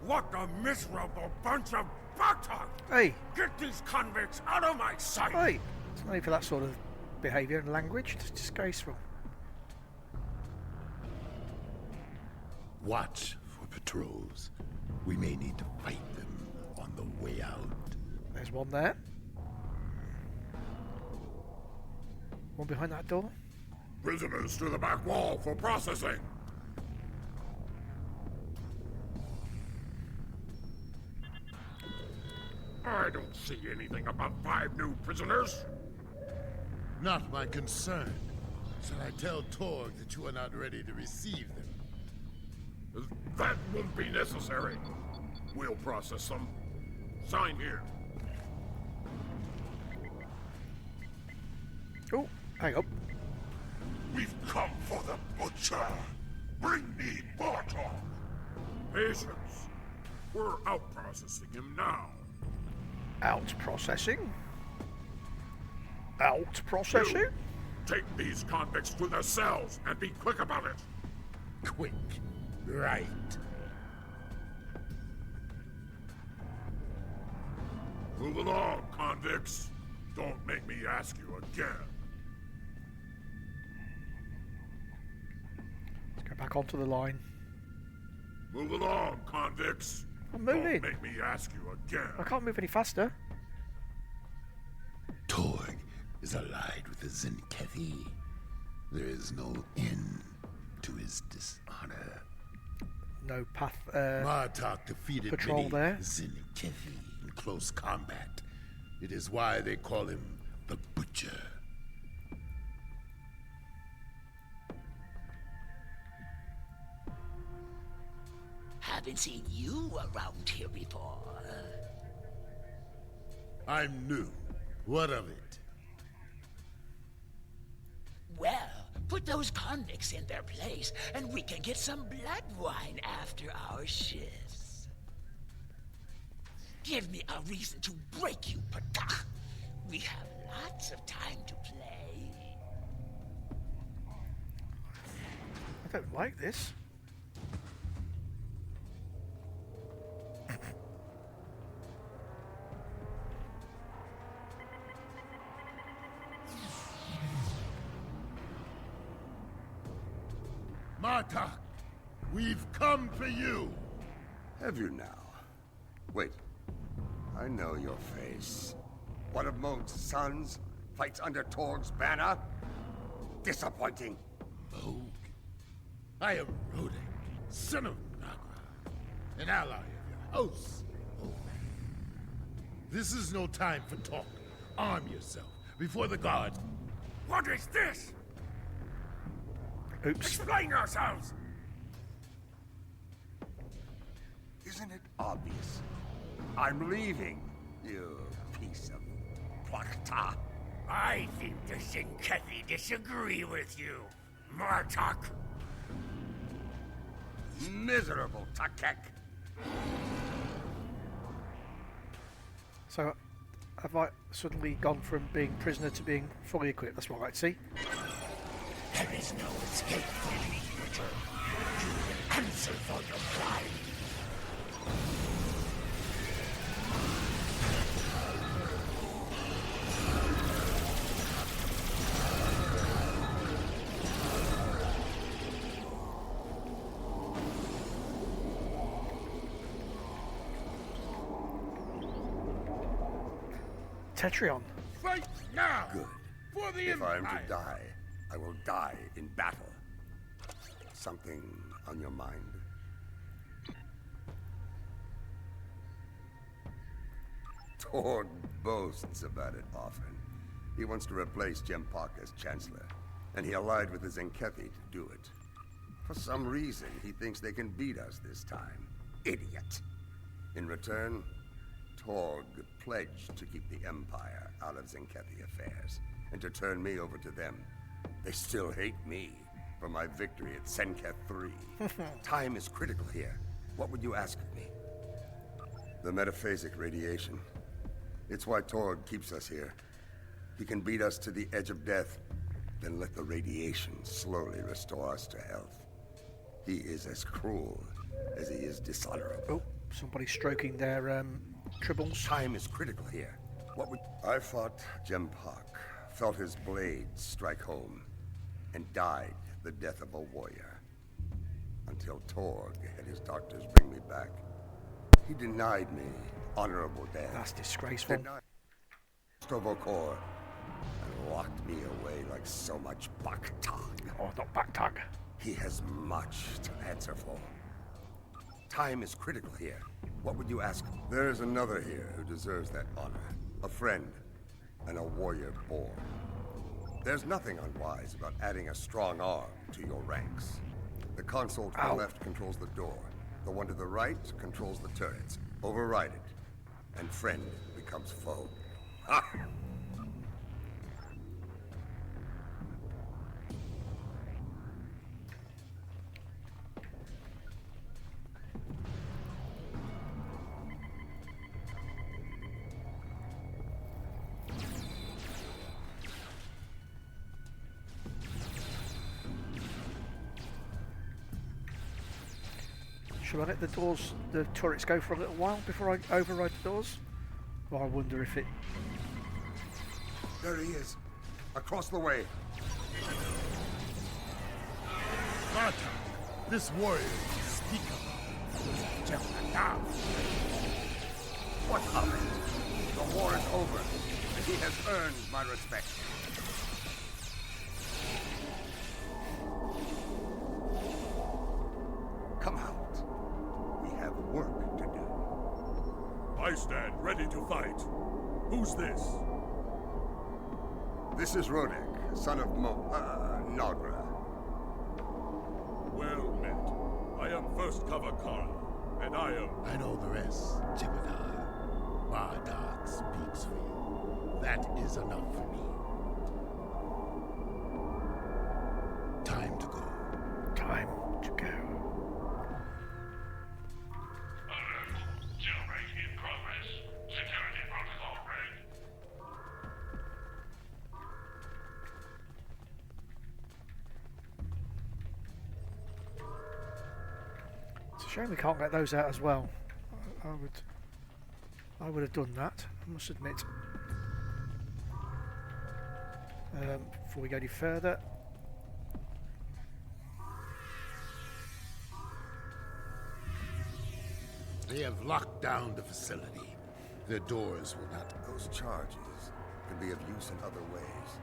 What a miserable bunch of Bartok! Hey! Get these convicts out of my sight! Hey! It's not even for that sort of behaviour and language. It's disgraceful. Watch for patrols. We may need to fight them on the way out. There's one there. One behind that door. Prisoners to the back wall for processing! I don't see anything about 5 new prisoners. Not my concern. Shall I tell Torg that you are not ready to receive them? That won't be necessary. We'll process them. Sign here. Oh, hang up. We've come for the butcher. Bring me Bartok. Patience. We're out processing him now. Out processing? Out processing? You, take these convicts to their cells and be quick about it. Quick. Right. Move along, convicts. Don't make me ask you again. Let's go back onto the line. Move along, convicts. I'm moving. Don't make me ask you again. I can't move any faster. Torg is allied with the Zenkethi. There is no end to his dishonor. No path. Martok defeated patrol many there. Zenkethi in close combat. It is why they call him the Butcher. Haven't seen you around here before. I'm new. What of it? Well, put those convicts in their place, and we can get some blood wine after our shifts. Give me a reason to break you, Patach. We have lots of time to play. I don't like this. Martok, we've come for you. Have you now? Wait, I know your face. One of Moog's sons fights under Torg's banner? Disappointing. Moog? I am Rodek, son of Nagra, an ally of your house. Oh, this is no time for talk. Arm yourself before the guards. What is this? Oops. Explain yourselves! Isn't it obvious? I'm leaving, you piece of plakta. I think the Zenkethi disagree with you, Martok. Miserable Takek. So, have I suddenly gone from being prisoner to being fully equipped? That's what I like to see. There is no escape from me, Richard. You will answer for your crime. Tetrion. Fight now! Good. For the If I am Empire. to die, I will die in battle. Something on your mind? Torg boasts about it often. He wants to replace Jempak as Chancellor, and he allied with the Zenkethi to do it. For some reason, he thinks they can beat us this time. Idiot! In return, Torg pledged to keep the Empire out of Zenkethi affairs, and to turn me over to them. They still hate me for my victory at Senketh 3. Time is critical here. What would you ask of me? The metaphasic radiation. It's why Torg keeps us here. He can beat us to the edge of death, then let the radiation slowly restore us to health. He is as cruel as he is dishonorable. Oh, somebody stroking their tribbles. Time is critical here. What would... I fought Jempak, felt his blade strike home, and died the death of a warrior. Until Torg had his doctors bring me back. He denied me honorable death. That's disgraceful. Denied Stovokor, and locked me away like so much Baktag. Oh, not Baktag. He has much to answer for. Time is critical here. What would you ask? There is another here who deserves that honor. A friend, and a warrior born. There's nothing unwise about adding a strong arm to your ranks. The console to the left controls the door. The one to the right controls the turrets. Override it, and friend becomes foe. Ha! Shall I let the turrets go for a little while before I override the doors? Or I wonder if it... There he is. Across the way. Marta, this warrior you speak of. Now. What of it? The war is over, and he has earned my respect. Come out. We have work to do. I stand ready to fight. Who's this? This is Rodek, son of Nagra. Well met. I am First Cover Carl, and I am... I know the rest, Jem'Hadar. Bardock speaks for you. That is enough for me. Time to go. Time to go. Jailbreak in progress. Security protocol ready. It's a shame we can't let those out as well. I would have done that, I must admit. Before we go any further. They have locked down the facility. Their doors will not... Those charges can be of use in other ways.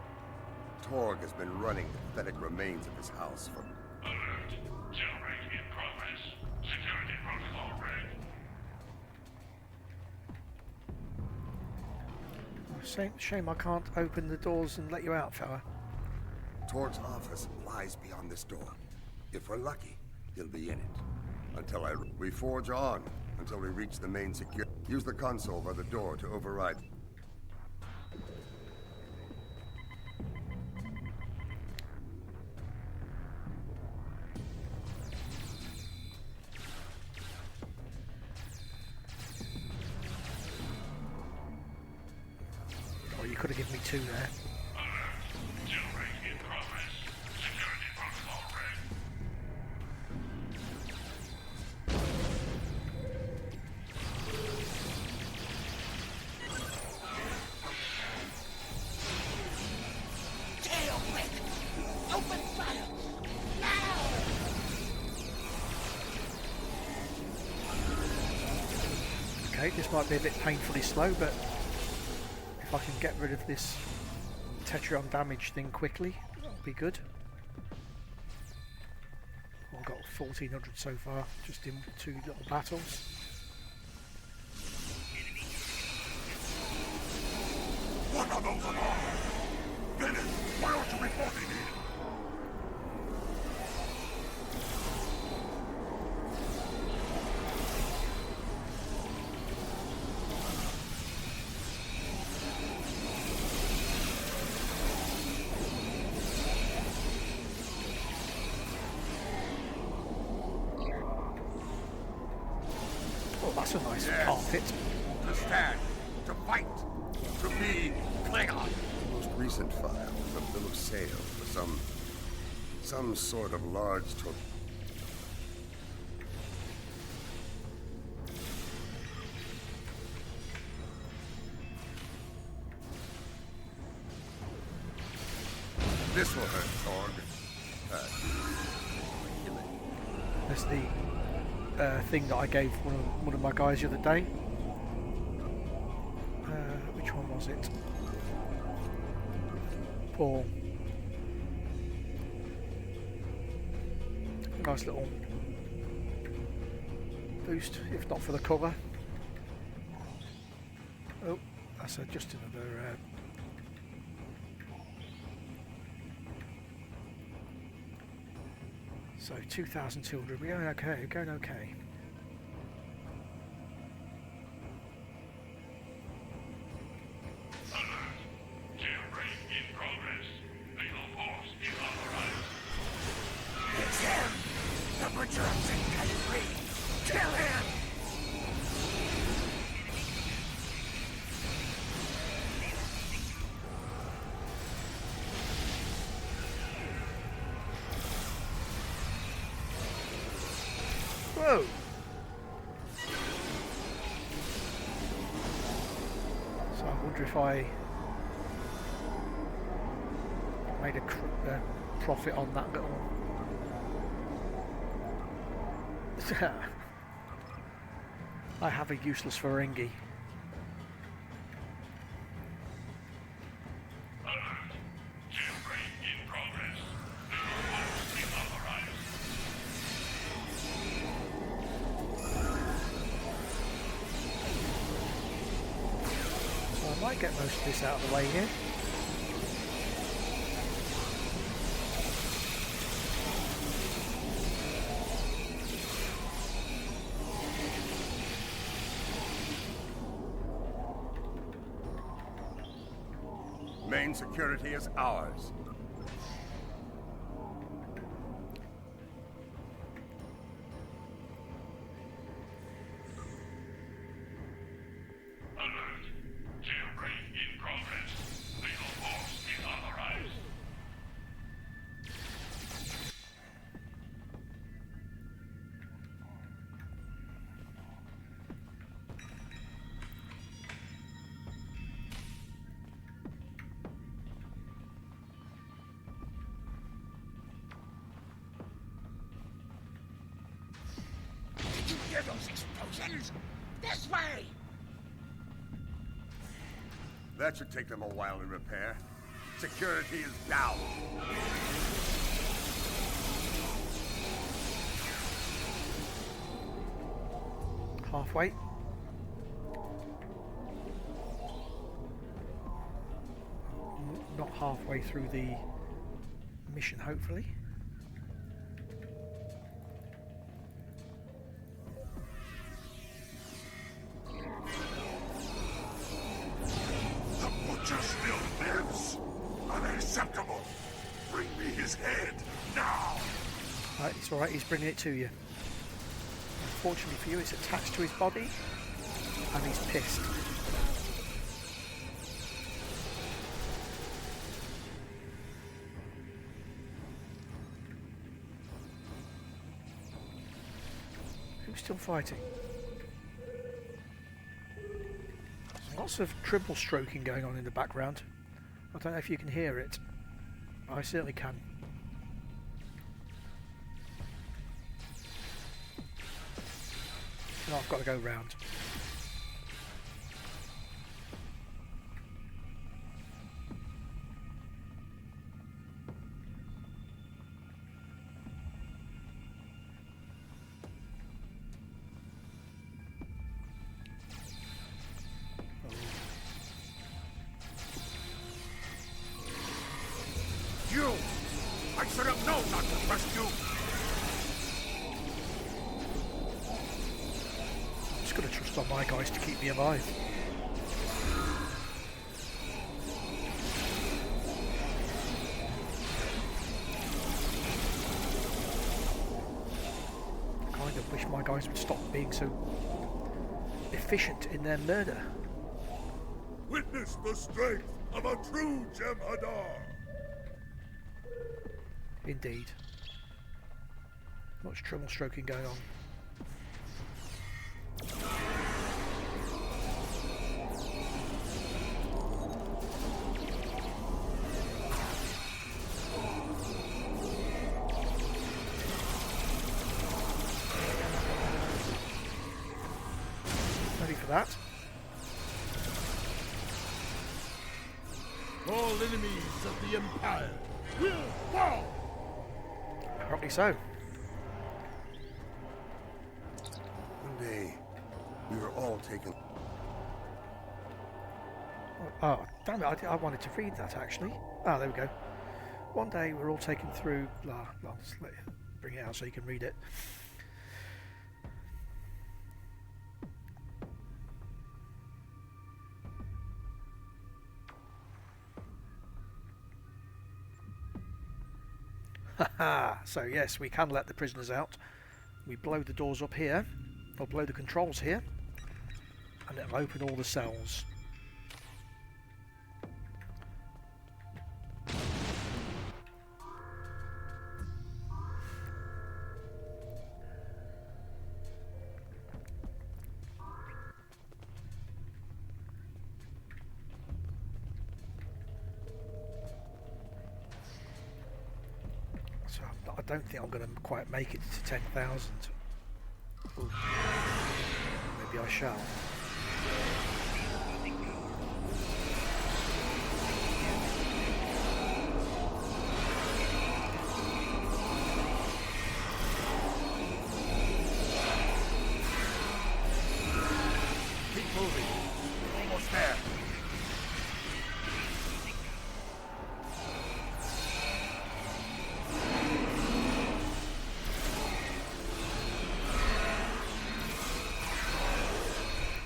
Torg has been running the pathetic remains of his house for... Alert. Jailbreak in progress. Security protocol ready. Shame I can't open the doors and let you out, fella. Torg's office lies beyond this door. If we're lucky, he'll be in it. We forge on until we reach the main security. Use the console by the door to override. Oh, you could have given me 2 there. Jailbreak in progress. Security protocol red. Jailbreak! Open fire! Now! Okay, this might be a bit painfully slow, but if I can get rid of this Tetrion damage thing quickly, that'll be good. I've got 1400 so far, just in 2 little battles. What are those alarms? Bennett, why aren't you reporting in? Oh, that's a nice carpet. To stand, to fight, to be Klingon. The most recent file was a bill of sale for some sort of large This will hurt, Torg. That's the thing that I gave one of my guys the other day. Which one was it? Paul. Nice little boost, if not for the colour. Oh, that's just another. So 2,200. We're going okay. We're going okay. It's him! The butcher of Kentari! Kill him! Whoa! So I wonder if I made a profit on that little. I have a useless Ferengi. So I might get most of this out of the way here. Main security is ours. Did you hear those explosions? This way! That should take them a while to repair. Security is down. Halfway. Not halfway through the mission, hopefully. The butcher still lives! Unacceptable! Bring me his head, now! Right, it's alright, he's bringing it to you. Unfortunately for you, it's attached to his body, and he's pissed. Who's still fighting? There's lots of triple stroking going on in the background. I don't know if you can hear it. I certainly can. No, I've got to go round. You! I should have known not to trust you! I'm just going to trust on my guys to keep me alive. I kind of wish my guys would stop being so efficient in their murder. Witness the strength of a true Jem'Hadar! Indeed. Much trouble stroking going on. Ready for that. All enemies of the Empire will fall! Probably so. One day, we were all taken. Oh, damn it, I wanted to read that actually. Ah, there we go. One day we're all taken through... I'll just bring it out so you can read it. Haha, so yes, we can let the prisoners out. We blow the doors up here, or blow the controls here, and it'll open all the cells. So I don't think I'm going to quite make it to 10,000. Maybe I shall. Keep moving. Almost there.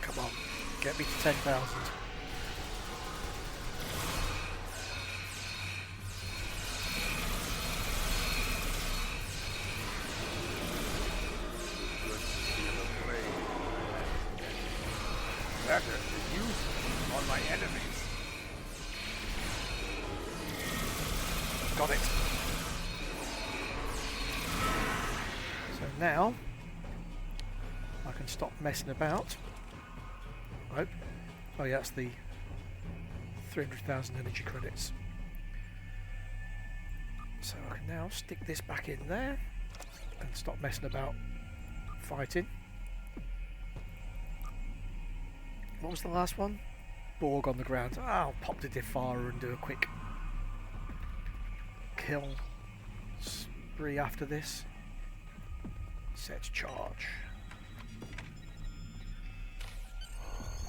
Come on, get me to 10,000. Better to use them on my enemies. Got it. So now I can stop messing about. Nope. Oh yeah, that's the 300,000 energy credits. So I can now stick this back in there and stop messing about fighting. What was the last one? Borg on the ground. I'll pop the Defirer and do a quick kill spree after this. Set charge.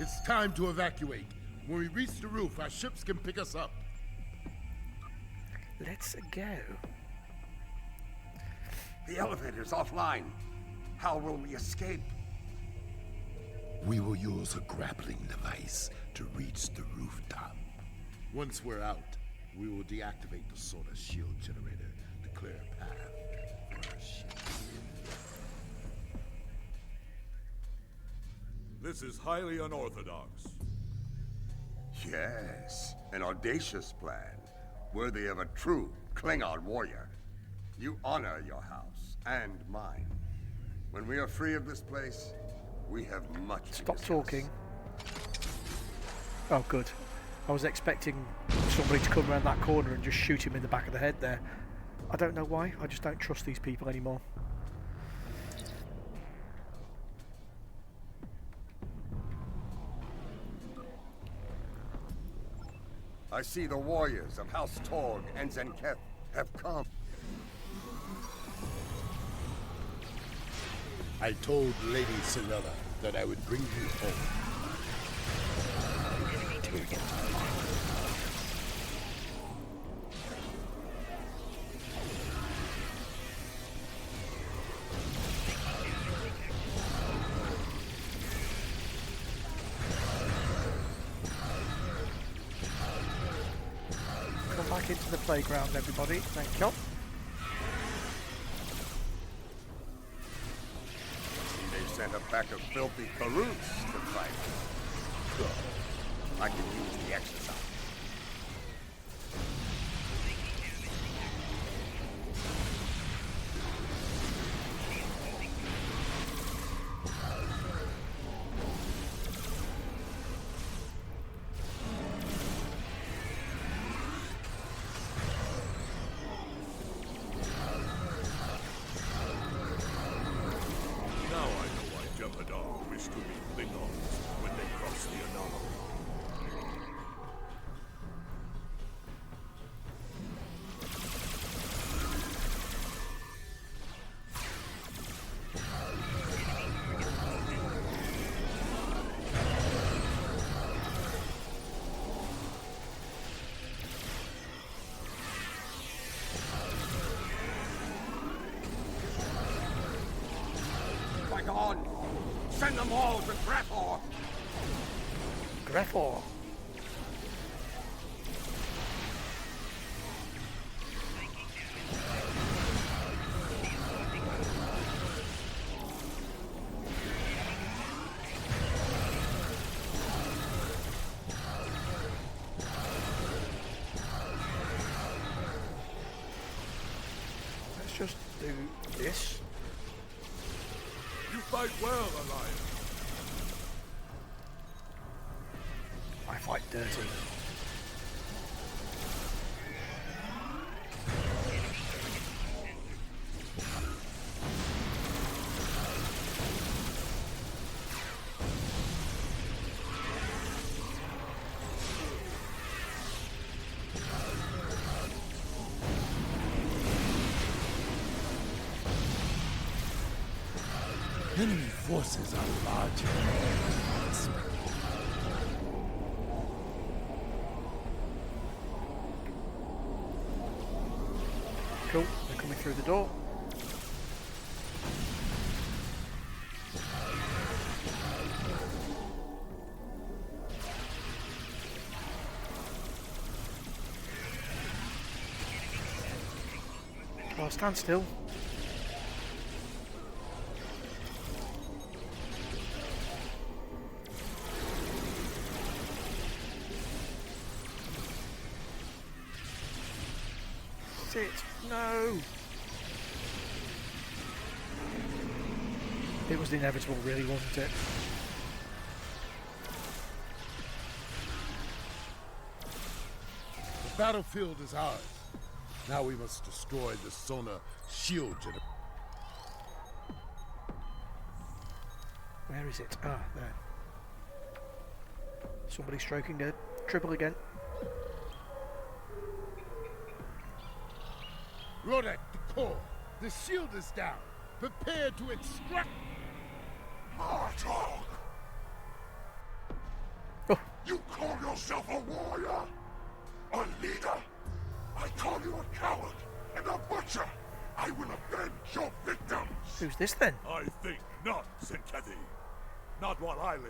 It's time to evacuate. When we reach the roof, our ships can pick us up. Let's go. The elevator's offline. How will we escape? We will use a grappling device to reach the rooftop. Once we're out, we will deactivate the solar shield generator to clear a path for our ship. This is highly unorthodox. Yes, an audacious plan, worthy of a true Klingon warrior. You honor your house and mine. When we are free of this place, we have much to Stop discuss. talking. Oh, good. I was expecting somebody to come around that corner and just shoot him in the back of the head there. I don't know why. I just don't trust these people anymore. I see the warriors of House Torg and Zenketh have come. I told Lady Cinderella that I would bring you home. Come back into the playground, everybody. Thank you. They sent a pack of filthy Karoots to fight. Good. I can use the exercise. On! Send them all to Grethor! Grethor? Let's just do this. You fight well, Alliance. I fight dirty. Enemy forces are larger than expected. Cool, they're coming through the door. Oh, stand still. Sit. No. It was inevitable, really, wasn't it? The battlefield is ours. Now we must destroy the sonar shield generator. Where is it? Ah, there. Somebody stroking a triple again. Rodek, the core. The shield is down. Prepare to extract. Martok! Oh. You call yourself a warrior? A leader? I call you a coward and a butcher. I will avenge your victims. Who's this then? I think not, Senketi. Not while I live.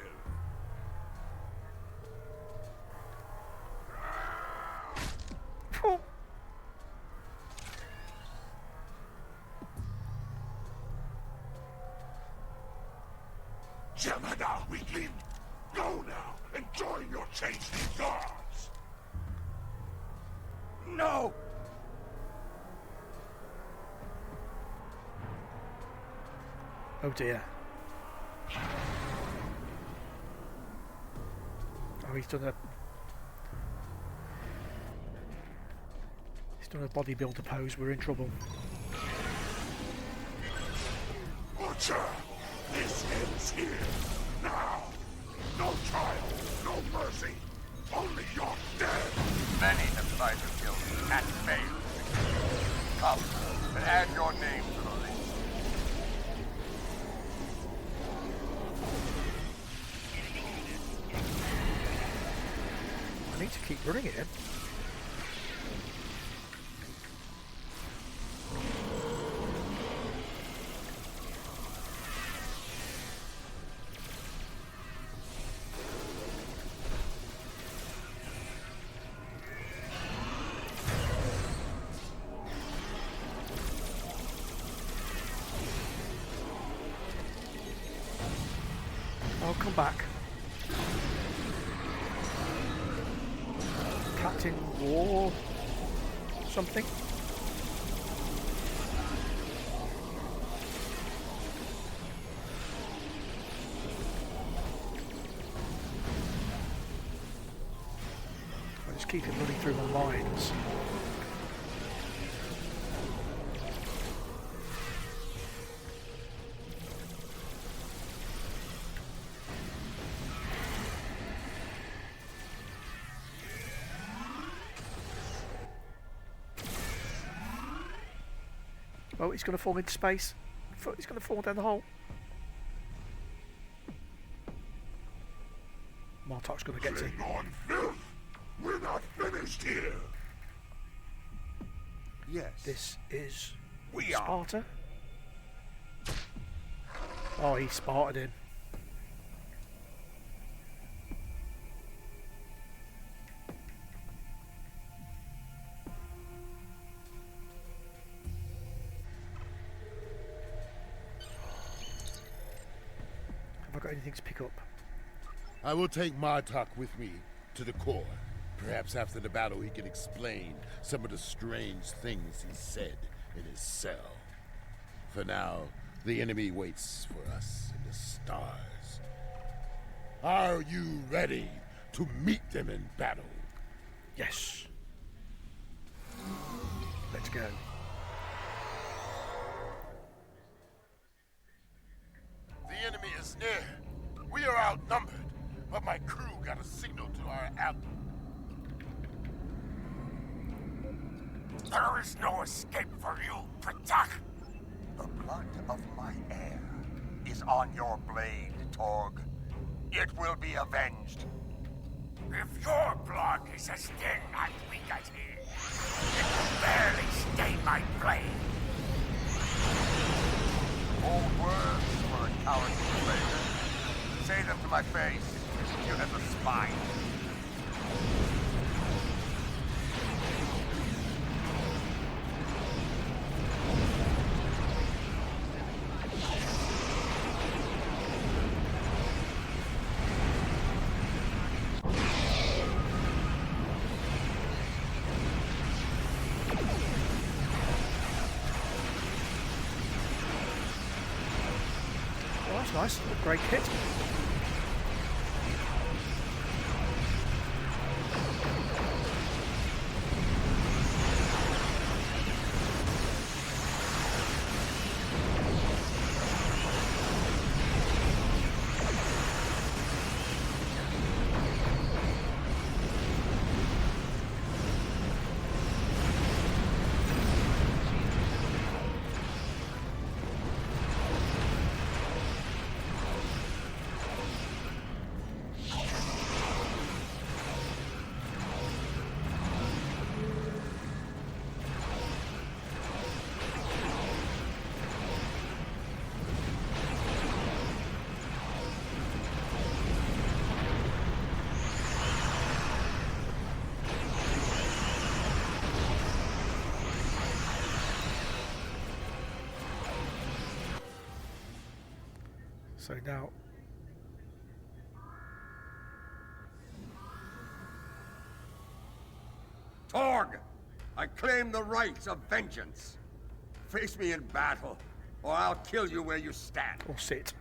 Oh. Gemini weakling! Go now and join your changeling guards! No! Oh dear. Oh, he's done a bodybuilder pose. We're in trouble. Butcher! This ends here! Now! No trial, no mercy! Only your dead! Many have tried to kill you and failed. Come, and add your name to the list. I need to keep running it. I'll come back. Captain War something. I just keep it running through my lines. Oh, he's going to fall into space. He's going to fall down the hole. Martok's going to get to him. On filth! We're not finished here! Yes. This is We are. Sparta. Oh, he Sparted him. Have I got anything to pick up? I will take Martok with me to the core. Perhaps after the battle he can explain some of the strange things he said in his cell. For now, the enemy waits for us in the stars. Are you ready to meet them in battle? Yes. Let's go. The enemy is near. We are outnumbered, but my crew got a signal to our ally. There is no escape for you, Pratak! The blood of my heir is on your blade, Torg. It will be avenged. If your blood is as thin and weak as his, it will barely stain my blade. Old words for a cowardly traitor. Say them to my face. You have a spine. Oh, that's nice. Great kit. So now... Torg! I claim the rights of vengeance. Face me in battle, or I'll kill you where you stand. Or sit.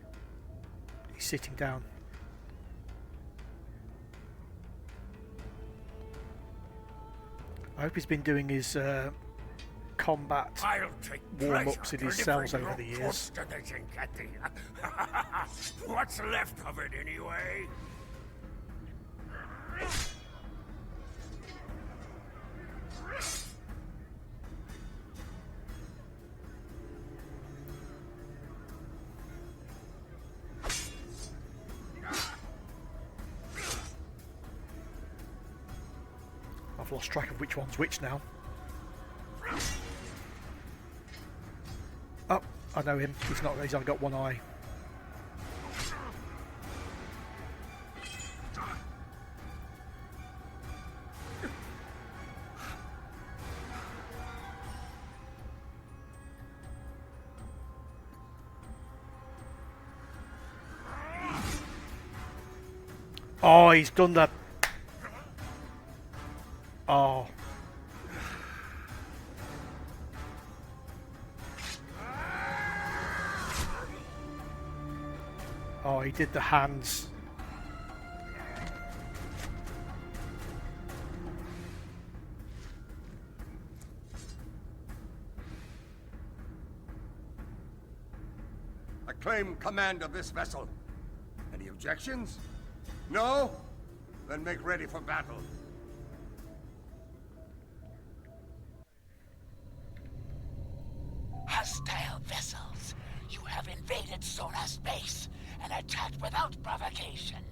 He's sitting down. I hope he's been doing his combat warm-ups in his cells over the years. What's left of it, anyway? I've lost track of which one's which now. Oh, I know him. He's only got one eye. Oh, he's done the... Oh. Oh, he did the hands. I claim command of this vessel. Any objections? No? Then make ready for battle. Hostile vessels, you have invaded solar space and attacked without provocation.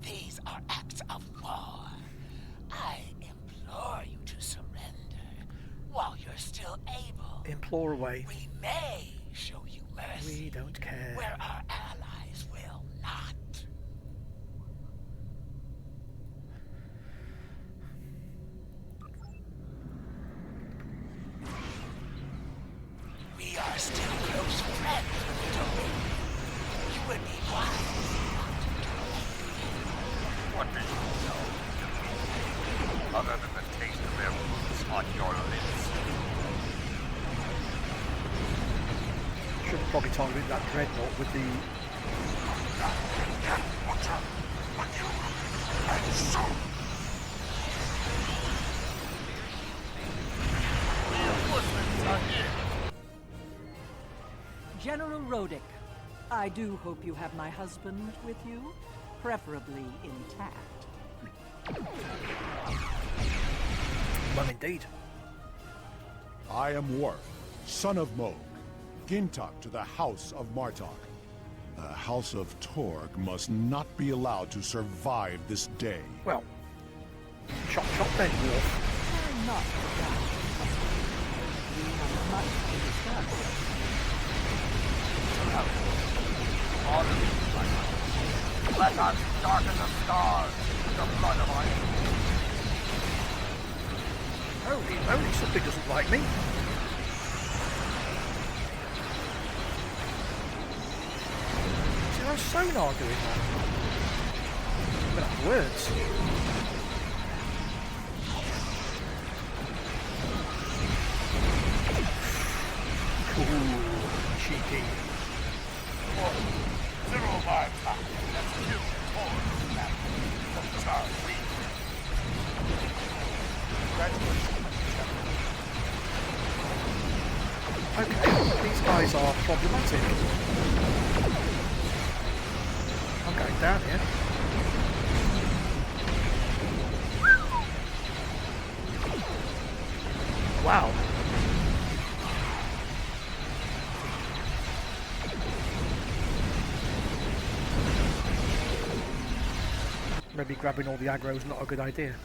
These are acts of war. I implore you to surrender while you're still able. Implore away. We may show you mercy. We don't care. Where our allies will not. We are still close friends, Lukari. You would be wise not to do it. What do you know? Other than the taste of their boots on your lips. Should probably target that dreadnought with the... General Rodick, I do hope you have my husband with you, preferably intact. Well, indeed. I am Worf, son of Moog, Gintok to the House of Martok. The House of Torg must not be allowed to survive this day. Well, chop chop then, Worf. I'm not forgotten. We have much to discuss. Let us darken the stars with the blood of our Holy moly, something doesn't like me. See how's sonar doing that? I'm gonna have words. Ooh, cheeky. Zero by top. That's two more. That's our lead. Okay, these guys are problematic. I'm going down here. Wow. Maybe grabbing all the aggro is not a good idea.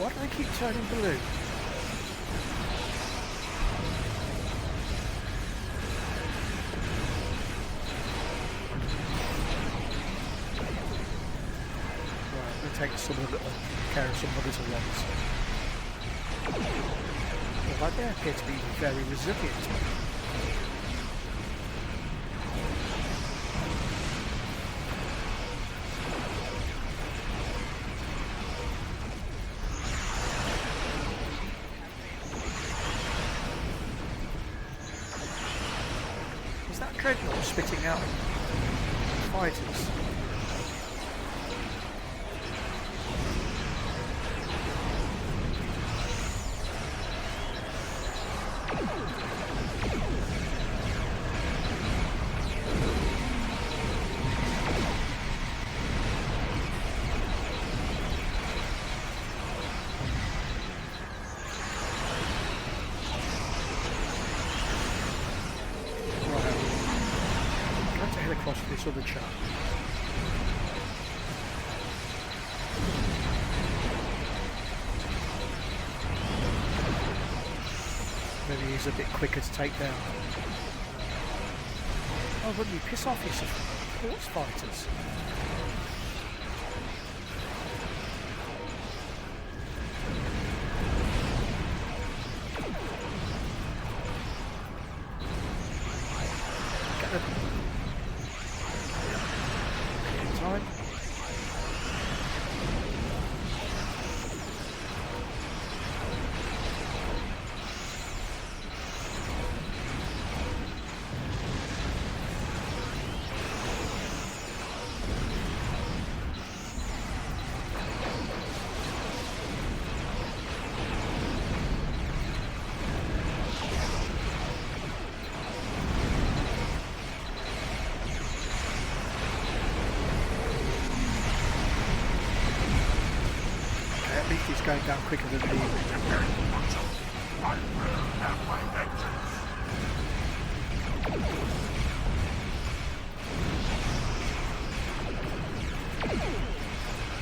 Why do they keep turning blue? Right, I'm going to take some of the care of some of the little ones. Well, they appear to be very resilient. Dreadnought spitting out fighters. Across this other chap. Maybe he's a bit quicker to take down. Oh, wouldn't you piss off his horse fighters? Get them. Time. He's going down quicker than me. I will have my vengeance.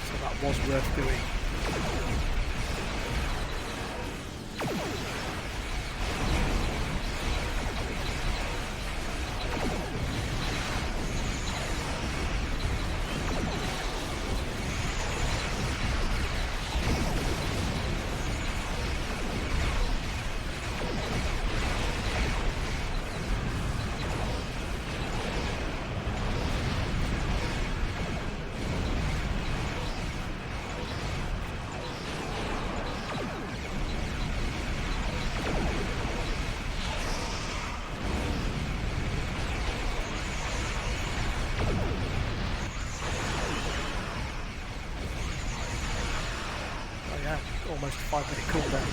So that was worth doing. Almost 5-minute cooldown.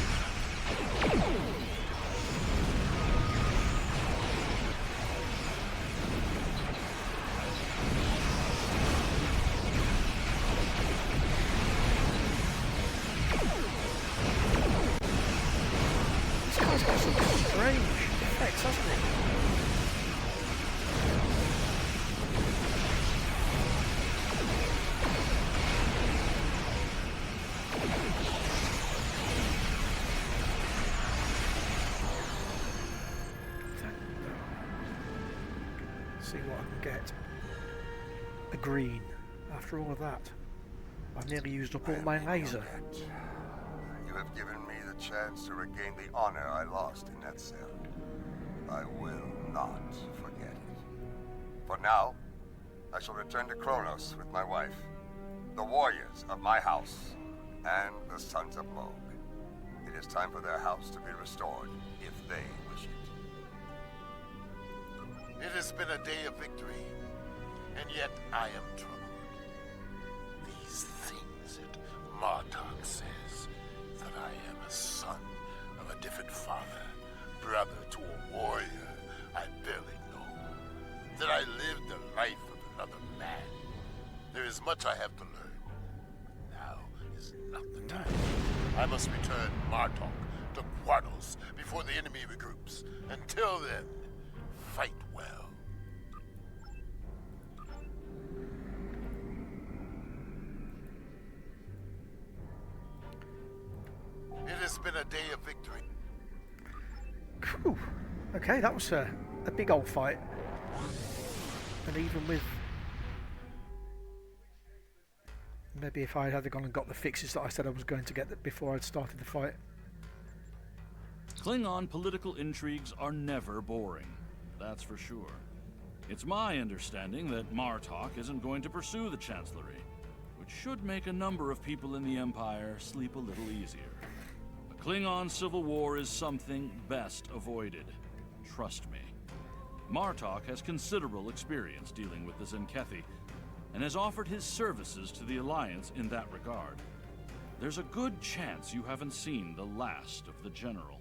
This guy's got some strange effects, hasn't he? See what I can get. A green. After all of that, I've nearly used up all my laser. You have given me the chance to regain the honor I lost in that cell. I will not forget it. For now, I shall return to Kronos with my wife, the warriors of my house, and the sons of Moog. It is time for their house to be restored, if they wish it. It has been a day of victory, and yet I am troubled. These things that Martok says, that I am a son of a different father, brother to a warrior I barely know, that I lived the life of another man. There is much I have to learn. Now is not the time. I must return Martok to Quartos before the enemy regroups. Until then, fight well. day of victory. Whew. Okay, that was a big old fight. And even with... maybe if I had gone and got the fixes that I said I was going to get before I'd started the fight. Klingon political intrigues are never boring, that's for sure. It's my understanding that Martok isn't going to pursue the Chancellery, which should make a number of people in the Empire sleep a little easier. A Klingon civil war is something best avoided. Trust me. Martok has considerable experience dealing with the Zenkethi, and has offered his services to the Alliance in that regard. There's a good chance you haven't seen the last of the General.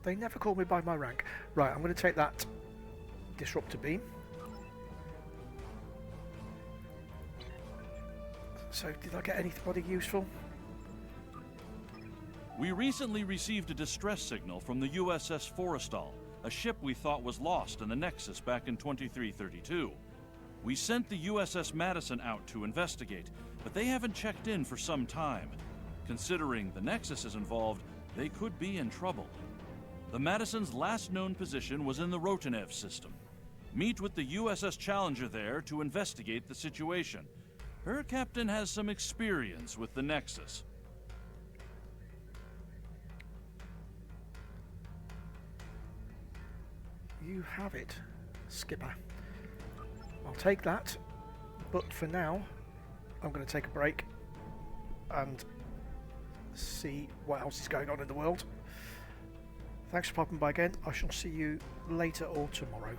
They never call me by my rank. Right, I'm going to take that disruptor beam. So, did I get anybody useful? We recently received a distress signal from the USS Forrestal, a ship we thought was lost in the Nexus back in 2332. We sent the USS Madison out to investigate, but they haven't checked in for some time. Considering the Nexus is involved, they could be in trouble. The Madison's last known position was in the Rotanev system. Meet with the USS Challenger there to investigate the situation. Her captain has some experience with the Nexus. You have it, Skipper. I'll take that, but for now, I'm going to take a break and see what else is going on in the world. Thanks for popping by again. I shall see you later or tomorrow.